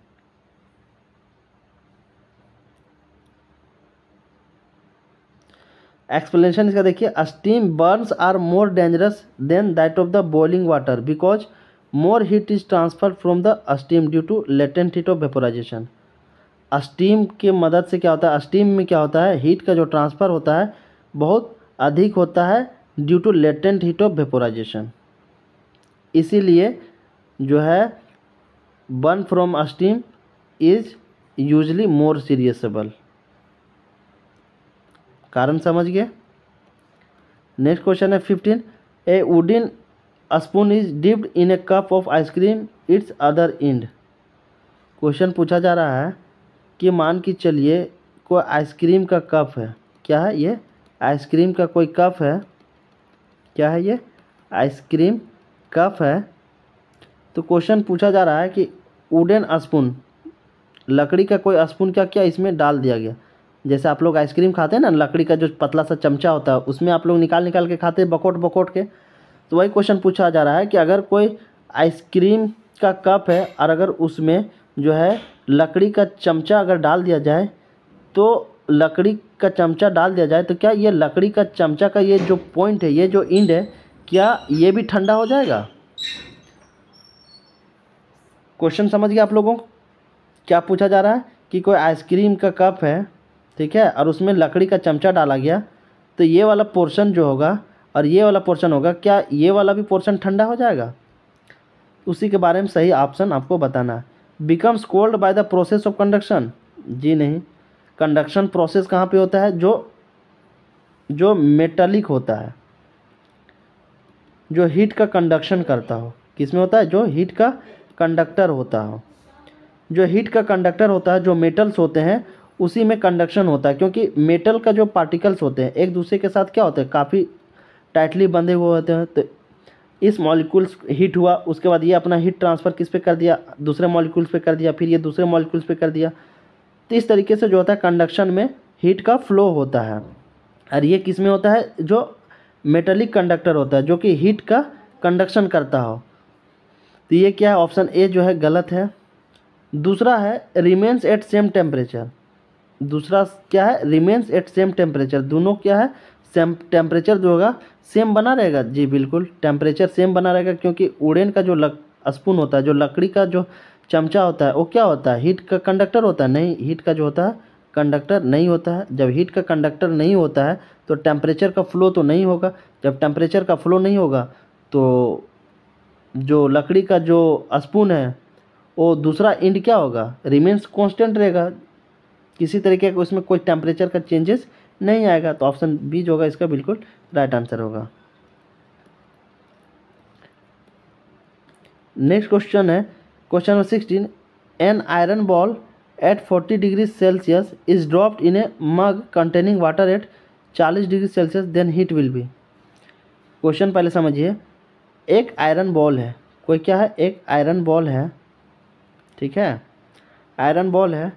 एक्सप्लेनेशन इसका देखिए, steam burns are more dangerous than that of the boiling water because more heat is transfer from the steam due to latent heat of vaporisation. Steam के मदद से क्या होता है, स्टीम में क्या होता है, हीट का जो ट्रांसफ़र होता है बहुत अधिक होता है due to latent heat of vaporisation. इसीलिए जो है burn from steam is usually more serious able. कारण समझ गए। नेक्स्ट क्वेश्चन है 15। A wooden spoon is dipped in a cup of ice cream its other end. क्वेश्चन पूछा जा रहा है कि मान के चलिए कोई आइसक्रीम का कप है, क्या है ये, आइसक्रीम का कोई कप है, क्या है ये, आइसक्रीम कप है। तो क्वेश्चन पूछा जा रहा है कि वुडन स्पून, लकड़ी का कोई स्पून क्या क्या इसमें डाल दिया गया। जैसे आप लोग आइसक्रीम खाते हैं ना, लकड़ी का जो पतला सा चमचा होता है उसमें आप लोग निकाल निकाल के खाते हैं बकोट बकोट के। तो वही क्वेश्चन पूछा जा रहा है कि अगर कोई आइसक्रीम का कप है और अगर उसमें जो है लकड़ी का चमचा अगर डाल दिया जाए, तो लकड़ी का चमचा डाल दिया जाए तो क्या ये लकड़ी का चमचा का ये जो पॉइंट है, ये जो एंड है, क्या ये भी ठंडा हो जाएगा। क्वेश्चन समझ गए आप लोगों को। क्या पूछा जा रहा है कि कोई आइसक्रीम का कप है, ठीक है, और उसमें लकड़ी का चमचा डाला गया, तो ये वाला पोर्शन जो होगा और ये वाला पोर्शन होगा, क्या ये वाला भी पोर्शन ठंडा हो जाएगा। उसी के बारे में सही ऑप्शन आपको बताना है। Becomes cold by the process of conduction, जी नहीं। कंडक्शन प्रोसेस कहाँ पे होता है, जो मेटालिक होता है, जो हीट का कंडक्शन करता हो, किसमें होता है, जो हीट का कंडक्टर होता हो। जो हीट का कंडक्टर होता है, जो मेटल्स होते हैं उसी में कंडक्शन होता है, क्योंकि मेटल का जो पार्टिकल्स होते हैं एक दूसरे के साथ क्या होते हैं, काफ़ी टाइटली बंधे हुए होते हैं। तो इस मॉलिक्यूल्स हीट हुआ, उसके बाद ये अपना हीट ट्रांसफ़र किस पे कर दिया, दूसरे मॉलिक्यूल्स पे कर दिया, फिर ये दूसरे मॉलिक्यूल्स पे कर दिया। तो इस तरीके से जो होता है कंडक्शन में हीट का फ्लो होता है। और ये किस में होता है, जो मेटेलिक कंडक्टर होता है, जो कि हीट का कंडक्शन करता हो। तो ये क्या है, ऑप्शन ए जो है गलत है। दूसरा है रिमेन्स एट सेम टेम्परेचर। दूसरा क्या है, रिमेन्स एट सेम टेम्परेचर। दोनों क्या है, सेम टेम्परेचर जो होगा सेम बना रहेगा। जी बिल्कुल, टेम्परेचर सेम बना रहेगा, क्योंकि वुडन का जो स्पून होता है, जो लकड़ी का जो चमचा होता है वो क्या होता है? हीट का कंडक्टर होता है? नहीं, हीट का जो होता है कंडक्टर नहीं होता है। जब हीट का कंडक्टर नहीं होता है तो टेम्परेचर का फ्लो तो नहीं होगा। जब टेम्परेचर का फ्लो नहीं होगा तो जो लकड़ी का जो स्पून है वो दूसरा एंड क्या होगा? रिमेन्स कांस्टेंट रहेगा, किसी तरीके का उसमें कोई टेम्परेचर का चेंजेस नहीं आएगा। तो ऑप्शन बी जो होगा इसका बिल्कुल राइट आंसर होगा। नेक्स्ट क्वेश्चन है question number 16। An iron ball at 40 degree Celsius is dropped in a mug containing water at 40 degree Celsius, then heat will be. Question पहले समझिए। एक आयरन बॉल है, कोई क्या है? एक आयरन बॉल है, ठीक है, आयरन बॉल है,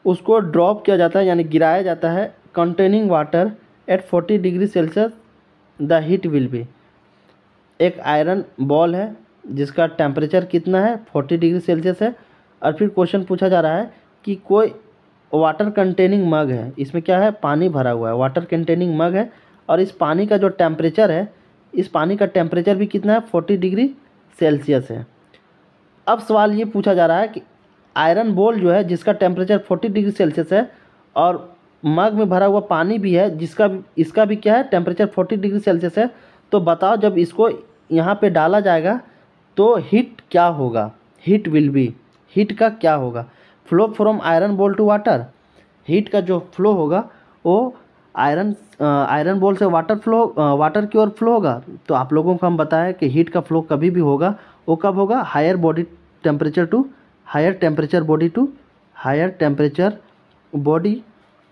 उसको ड्रॉप किया जाता है यानी गिराया जाता है containing water at 40 degree Celsius, the heat will B. एक आयरन बॉल है जिसका टेम्परेचर कितना है? 40 डिग्री सेल्सियस है। और फिर क्वेश्चन पूछा जा रहा है कि कोई वाटर कंटेनिंग मग है, इसमें क्या है? पानी भरा हुआ है, वाटर कंटेनिंग मग है, और इस पानी का जो टेम्परेचर है, इस पानी का टेम्परेचर भी कितना है? 40 डिग्री सेल्सियस है। अब सवाल ये पूछा जा रहा है कि आयरन बॉल जो है जिसका टेम्परेचर 40 डिग्री सेल्सियस है और मग में भरा हुआ पानी भी है जिसका इसका भी क्या है? टेम्परेचर 40 डिग्री सेल्सियस है। तो बताओ जब इसको यहाँ पे डाला जाएगा तो हीट क्या होगा? हीट विल बी, हीट का क्या होगा? Flow from iron ball to water, heat का जो फ्लो होगा वो आयरन बॉल से वाटर की ओर फ्लो होगा। तो आप लोगों को हम बताएं कि हीट का फ्लो कभी भी होगा, वो कब होगा? Higher temperature body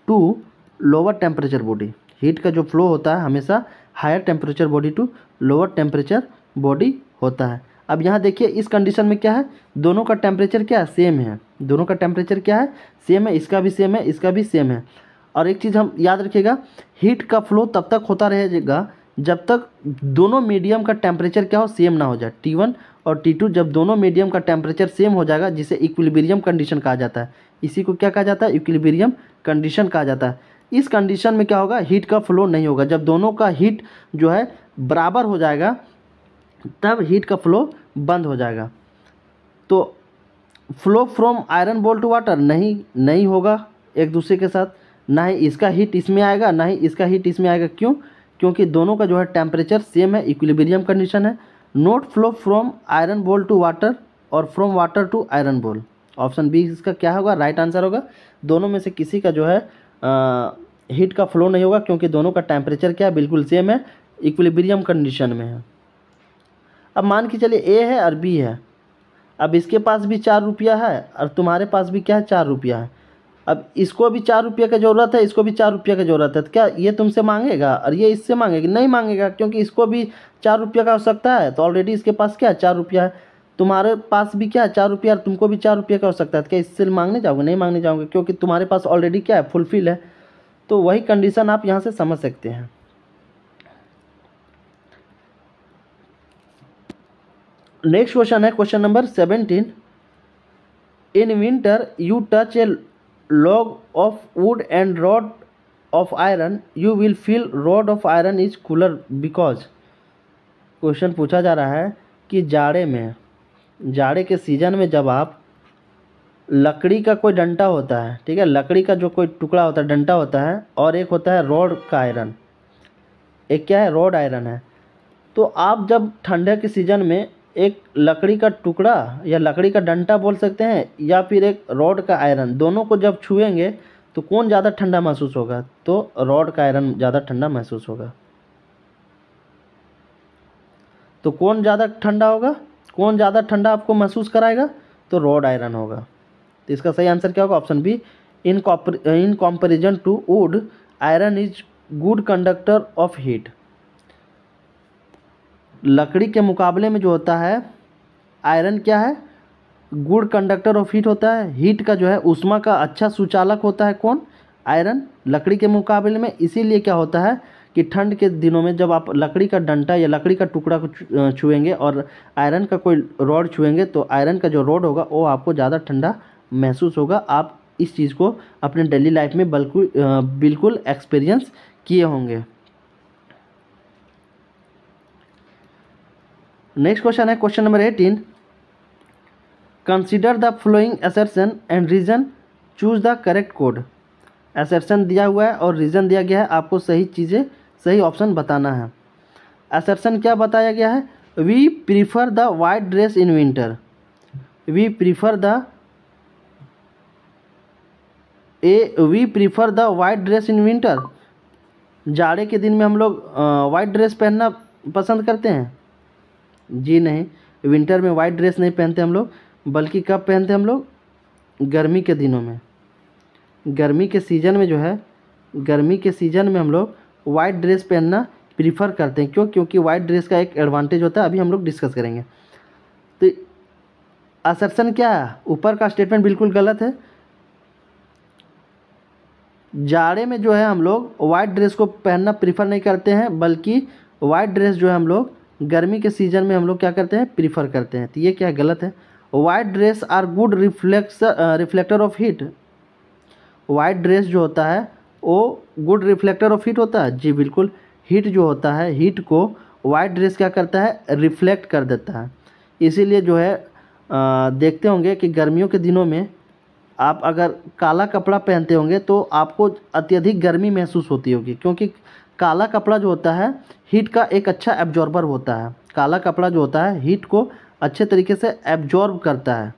to lower temperature body. Heat का जो फ्लो होता है हमेशा higher temperature body to lower temperature body होता है। अब यहाँ देखिए इस कंडीशन में क्या है? दोनों का टेम्परेचर क्या है? सेम है। दोनों का टेम्परेचर क्या है? सेम है। इसका भी सेम है, इसका भी सेम है। और एक चीज़ हम याद रखिएगा, हीट का फ्लो तब तक होता रहेगा जब तक दोनों मीडियम का टेम्परेचर क्या हो? सेम ना हो जाए। T1 और T2 जब दोनों मीडियम का टेम्परेचर सेम हो जाएगा, जिसे इक्विलिब्रियम कंडीशन कहा जाता है। इसी को क्या कहा जाता है? इक्विलिब्रियम कंडीशन कहा जाता है। इस कंडीशन में क्या होगा? हीट का फ्लो नहीं होगा। जब दोनों का हीट जो है बराबर हो जाएगा तब हीट का फ्लो बंद हो जाएगा। तो flow from iron ball to water नहीं होगा एक दूसरे के साथ, ना ही इसका हीट इसमें आएगा ना ही इसका हीट इसमें आएगा। क्यों? क्योंकि दोनों का जो है टेम्परेचर सेम है, इक्विलिब्रियम कंडीशन है। Not flow from iron ball to water और from water to iron ball. Option B इसका क्या होगा? राइट आंसर होगा। दोनों में से किसी का जो है हीट का फ्लो नहीं होगा क्योंकि दोनों का टेम्परेचर क्या है? बिल्कुल सेम है, इक्विलिब्रियम कंडीशन में है। अब मान के चलिए ए है और बी है। अब इसके पास भी 4 रुपया है और तुम्हारे पास भी क्या है? 4 रुपया है। अब इसको भी 4 रुपये का ज़रूरत है, इसको भी 4 रुपये का ज़रूरत है। तो क्या ये तुमसे मांगेगा और ये इससे मांगेगा? नहीं मांगेगा, क्योंकि इसको भी 4 रुपये का आवश्यकता है। तो ऑलरेडी इसके पास क्या है? 4 रुपया है। तुम्हारे पास भी क्या है? 4 रुपया, और तुमको भी 4 रुपये का आवश्यकता है। तो क्या इससे मांगने जाओगे? नहीं मांगने जाओगे, क्योंकि तुम्हारे पास ऑलरेडी क्या है? फुलफिल है। तो वही कंडीशन आप यहाँ से समझ सकते हैं। नेक्स्ट क्वेश्चन है question number 17। In winter you touch A log of wood and rod of iron, you will feel rod of iron is cooler because। Question पूछा जा रहा है कि जाड़े के सीजन में जब आप लकड़ी का कोई डंटा होता है, ठीक है, लकड़ी का जो कोई टुकड़ा होता है, डंटा होता है, और एक होता है रॉड का आयरन, एक क्या है? रॉड आयरन है। तो आप जब ठंडे के सीजन में एक लकड़ी का टुकड़ा या लकड़ी का डंटा बोल सकते हैं या फिर एक रॉड का आयरन, दोनों को जब छुएंगे तो कौन ज़्यादा ठंडा महसूस होगा? तो रॉड का आयरन ज़्यादा ठंडा महसूस होगा। तो कौन ज़्यादा ठंडा होगा? कौन ज़्यादा ठंडा आपको महसूस कराएगा? तो रॉड आयरन होगा। तो इसका सही आंसर क्या होगा? Option B. In comparison to wood iron is good conductor of heat. लकड़ी के मुकाबले में जो होता है आयरन क्या है? गुड कंडक्टर ऑफ हीट होता है। हीट का जो है ऊष्मा का अच्छा सुचालक होता है। कौन? आयरन, लकड़ी के मुकाबले में। इसीलिए क्या होता है कि ठंड के दिनों में जब आप लकड़ी का डंटा या लकड़ी का टुकड़ा को छुएंगे और आयरन का कोई रॉड छुएंगे तो आयरन का जो रॉड होगा वो आपको ज़्यादा ठंडा महसूस होगा। आप इस चीज़ को अपने डेली लाइफ में बिल्कुल एक्सपीरियंस किए होंगे। नेक्स्ट क्वेश्चन है question number 18। Consider the flowing assertion and reason, choose the correct code. Assertion दिया हुआ है और रीज़न दिया गया है, आपको सही चीज़ें सही ऑप्शन बताना है। असर्शन क्या बताया गया है? We prefer the white dress in winter. We prefer the white dress in winter. जाड़े के दिन में हम लोग वाइट ड्रेस पहनना पसंद करते हैं? जी नहीं, विंटर में वाइट ड्रेस नहीं पहनते हम लोग, बल्कि कब पहनते हैं हम लोग? गर्मी के दिनों में। गर्मी के सीज़न में जो है, गर्मी के सीज़न में हम लोग वाइट ड्रेस पहनना प्रीफर करते हैं। क्यों? क्योंकि वाइट ड्रेस का एक एडवांटेज होता है, अभी हम लोग डिस्कस करेंगे। तो असर्शन क्या है? ऊपर का स्टेटमेंट बिल्कुल गलत है। जाड़े में जो है हम लोग वाइट ड्रेस को पहनना प्रीफर नहीं करते हैं, बल्कि वाइट ड्रेस जो है हम लोग गर्मी के सीज़न में हम लोग क्या करते हैं? प्रीफर करते हैं। तो ये क्या है? गलत है। White dress are good reflector of heat. White dress जो होता है वो गुड रिफ्लेक्टर ऑफ हीट होता है। जी बिल्कुल, हीट जो होता है, हीट को वाइट ड्रेस क्या करता है? रिफ्लेक्ट कर देता है। इसीलिए जो है देखते होंगे कि गर्मियों के दिनों में आप अगर काला कपड़ा पहनते होंगे तो आपको अत्यधिक गर्मी महसूस होती होगी, क्योंकि काला कपड़ा जो होता है हीट का एक अच्छा एब्जॉर्बर होता है। काला कपड़ा जो होता है हीट को अच्छे तरीके से एब्जॉर्ब करता है,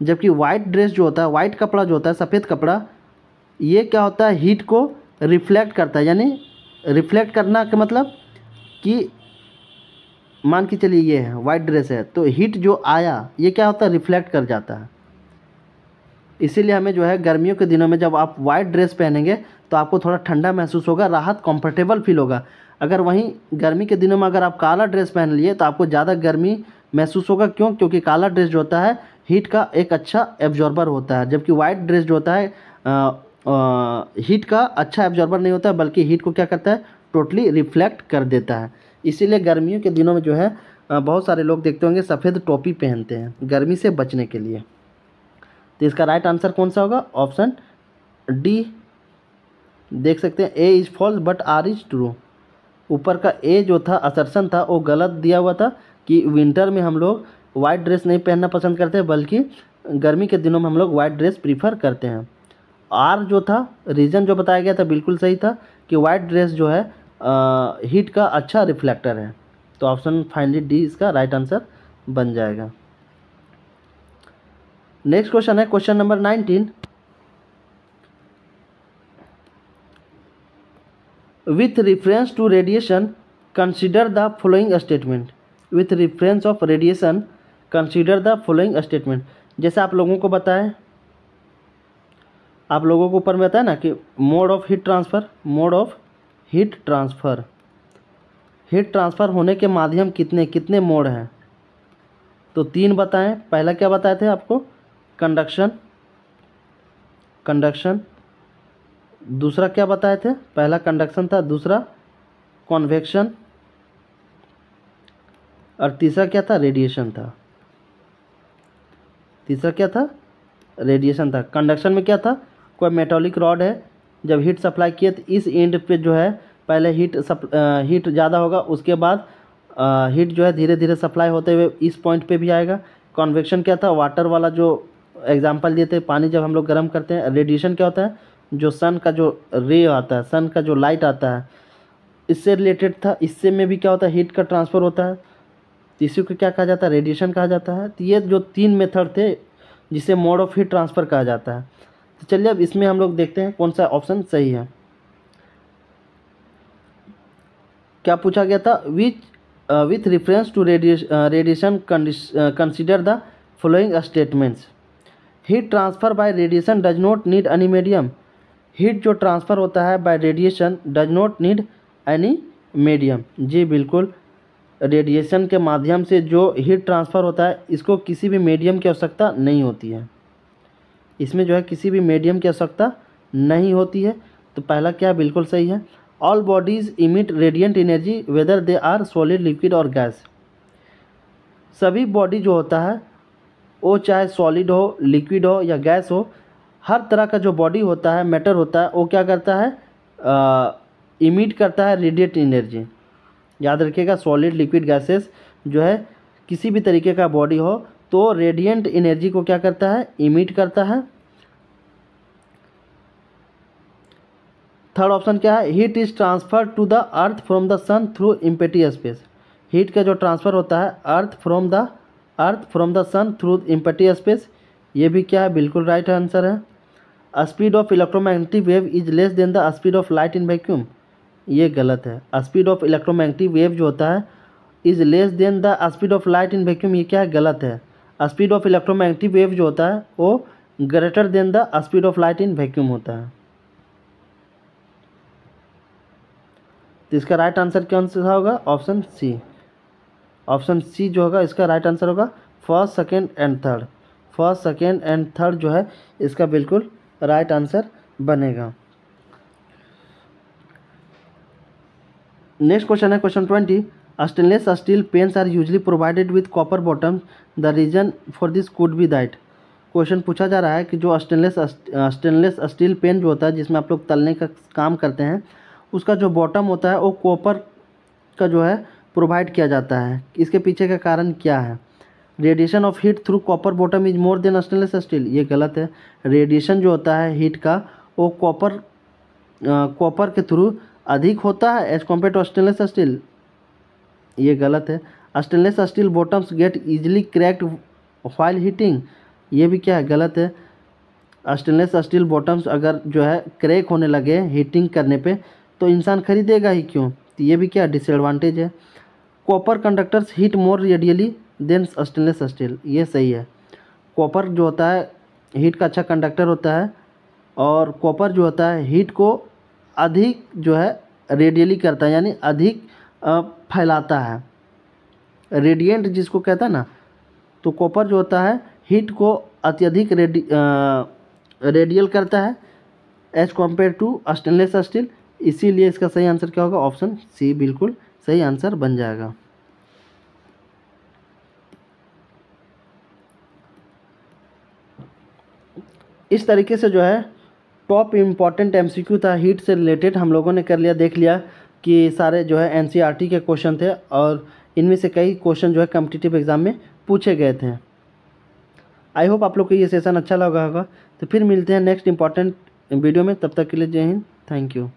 जबकि वाइट ड्रेस जो होता है, वाइट कपड़ा जो होता है, सफ़ेद कपड़ा, ये क्या होता है? हीट को रिफ्लेक्ट करता है। यानी रिफ्लेक्ट करना का मतलब कि मान के चलिए ये है वाइट ड्रेस है, तो हीट जो आया ये क्या होता है? रिफ्लेक्ट कर जाता है। इसीलिए हमें जो है गर्मियों के दिनों में जब आप वाइट ड्रेस पहनेंगे तो आपको थोड़ा ठंडा महसूस होगा, राहत, कंफर्टेबल फील होगा। अगर वहीं गर्मी के दिनों में अगर आप काला ड्रेस पहन लिए तो आपको ज़्यादा गर्मी महसूस होगा। क्यों? क्योंकि काला ड्रेस जो होता है हीट का एक अच्छा एब्जॉर्बर होता है, जबकि वाइट ड्रेस जो होता है हीट का अच्छा एब्जॉर्बर नहीं होता है, बल्कि हीट को क्या करता है? टोटली रिफ्लेक्ट कर देता है। इसीलिए गर्मियों के दिनों में जो है बहुत सारे लोग देखते होंगे सफ़ेद टोपी पहनते हैं गर्मी से बचने के लिए। तो इसका राइट आंसर कौन सा होगा? Option D. देख सकते हैं A is false but R is true. ऊपर का ए जो था असर्शन था वो गलत दिया हुआ था कि विंटर में हम लोग वाइट ड्रेस नहीं पहनना पसंद करते हैं, बल्कि गर्मी के दिनों में हम लोग वाइट ड्रेस प्रीफर करते हैं। आर जो था, रीज़न जो बताया गया था बिल्कुल सही था कि वाइट ड्रेस जो है हीट का अच्छा रिफ्लेक्टर है। तो ऑप्शन फाइनली डी इसका राइट आंसर बन जाएगा। नेक्स्ट क्वेश्चन है question number 19। With reference to radiation consider the following statement. With reference of radiation consider the following statement. जैसे आप लोगों को बताएं, आप लोगों को ऊपर में बताया ना कि mode of heat transfer, mode of heat transfer, heat transfer होने के माध्यम कितने कितने मोड हैं? तो 3 बताएं। पहला क्या बताए थे आपको? Conduction, conduction. दूसरा क्या बताए थे? पहला कंडक्शन था, दूसरा कॉन्वेक्शन, और तीसरा क्या था? रेडिएशन था। तीसरा क्या था? रेडिएशन था। कंडक्शन में क्या था? कोई मेटालिक रॉड है, जब हीट सप्लाई किए तो इस एंड पे जो है पहले हीट ज़्यादा होगा, उसके बाद हीट जो है धीरे धीरे सप्लाई होते हुए इस पॉइंट पे भी आएगा। कॉन्वेक्शन क्या था? वाटर वाला जो एग्जांपल दिए थे, पानी जब हम लोग गर्म करते हैं। रेडिएशन क्या होता है? जो सन का जो रे आता है, सन का जो लाइट आता है, इससे रिलेटेड था। इससे में भी क्या होता है? हीट का ट्रांसफ़र होता है, तो इसी को क्या कहा जाता है? रेडिएशन कहा जाता है। तो ये जो 3 मेथड थे जिसे मोड ऑफ हीट ट्रांसफ़र कहा जाता है। तो चलिए अब इसमें हम लोग देखते हैं कौन सा ऑप्शन सही है। क्या पूछा गया था? With reference to radiation consider the following statements. Heat transfer by radiation does not need any medium. Heat जो ट्रांसफ़र होता है by radiation does not need any medium. जी बिल्कुल, रेडिएशन के माध्यम से जो हीट ट्रांसफ़र होता है इसको किसी भी मीडियम की आवश्यकता नहीं होती है। इसमें जो है किसी भी मीडियम की आवश्यकता नहीं होती है। तो पहला क्या बिल्कुल सही है? All bodies emit radiant energy whether they are solid, liquid और गैस। सभी बॉडी जो होता है वो चाहे सॉलिड हो, लिक्विड हो या गैस हो, हर तरह का जो बॉडी होता है, मैटर होता है, वो क्या करता है? इमिट करता है रेडिएंट एनर्जी। याद रखिएगा, सॉलिड, लिक्विड, गैसेस जो है किसी भी तरीके का बॉडी हो तो रेडिएंट एनर्जी को क्या करता है, इमिट करता है। थर्ड ऑप्शन क्या है, heat is transfer to the earth from the sun through empty space. Heat का जो ट्रांसफ़र होता है earth from the sun through empty space, ये भी क्या है, बिल्कुल राइट आंसर है। Speed of electromagnetic wave is less than the speed of light in vacuum, ये गलत है। स्पीड ऑफ इलेक्ट्रोमैग्नेटिक वेव जो होता है is less than the speed of light in vacuum, ये क्या है, गलत है। स्पीड ऑफ इलेक्ट्रोमैग्नेटिक वेव जो होता है वो greater than the speed of light in vacuum होता है। तो इसका राइट आंसर कौन सा होगा, ऑप्शन सी। ऑप्शन सी जो होगा इसका राइट आंसर होगा first, second and third. First, second and third जो है इसका बिल्कुल राइट आंसर बनेगा। नेक्स्ट क्वेश्चन है question 20। Stainless steel pans are usually provided with copper bottom, the reason for this could be that. Question पूछा जा रहा है कि जो स्टेनलेस स्टील पेन जो होता है जिसमें आप लोग तलने का काम करते हैं, उसका जो बॉटम होता है वो कॉपर का जो है प्रोवाइड किया जाता है, इसके पीछे का कारण क्या है। Radiation of heat through copper bottom is more than stainless steel, ये गलत है। रेडिएशन जो होता है हीट का वो कॉपर के थ्रू अधिक होता है as compare to stainless steel, ये गलत है। Stainless steel bottoms get easily cracked while heating, ये भी क्या है, गलत है। स्टेनलेस स्टील बॉटम्स अगर जो है क्रैक होने लगे हीटिंग करने पे तो इंसान खरीदेगा ही क्यों, तो ये भी क्या डिसएडवांटेज है। कॉपर कंडक्टर्स हीट मोर रेडियली देन स्टेनलेस स्टील, ये सही है। कॉपर जो होता है हीट का अच्छा कंडक्टर होता है और कॉपर जो होता है हीट को अधिक जो है रेडियली करता है, यानी अधिक फैलाता है, रेडिएंट जिसको कहता है ना। तो कॉपर जो होता है हीट को अत्यधिक रेडियल करता है as compare to stainless steel, इसीलिए इसका सही आंसर क्या होगा, ऑप्शन सी बिल्कुल सही आंसर बन जाएगा। इस तरीके से जो है टॉप इम्पॉर्टेंट एमसीक्यू था हीट से रिलेटेड हम लोगों ने कर लिया, देख लिया कि सारे जो है एनसीईआरटी के क्वेश्चन थे और इनमें से कई क्वेश्चन जो है कॉम्पिटिटिव एग्जाम में पूछे गए थे। आई होप आप लोग को ये सेशन अच्छा लगा होगा। तो फिर मिलते हैं नेक्स्ट इंपॉर्टेंट वीडियो में, तब तक के लिए जय हिंद, थैंक यू।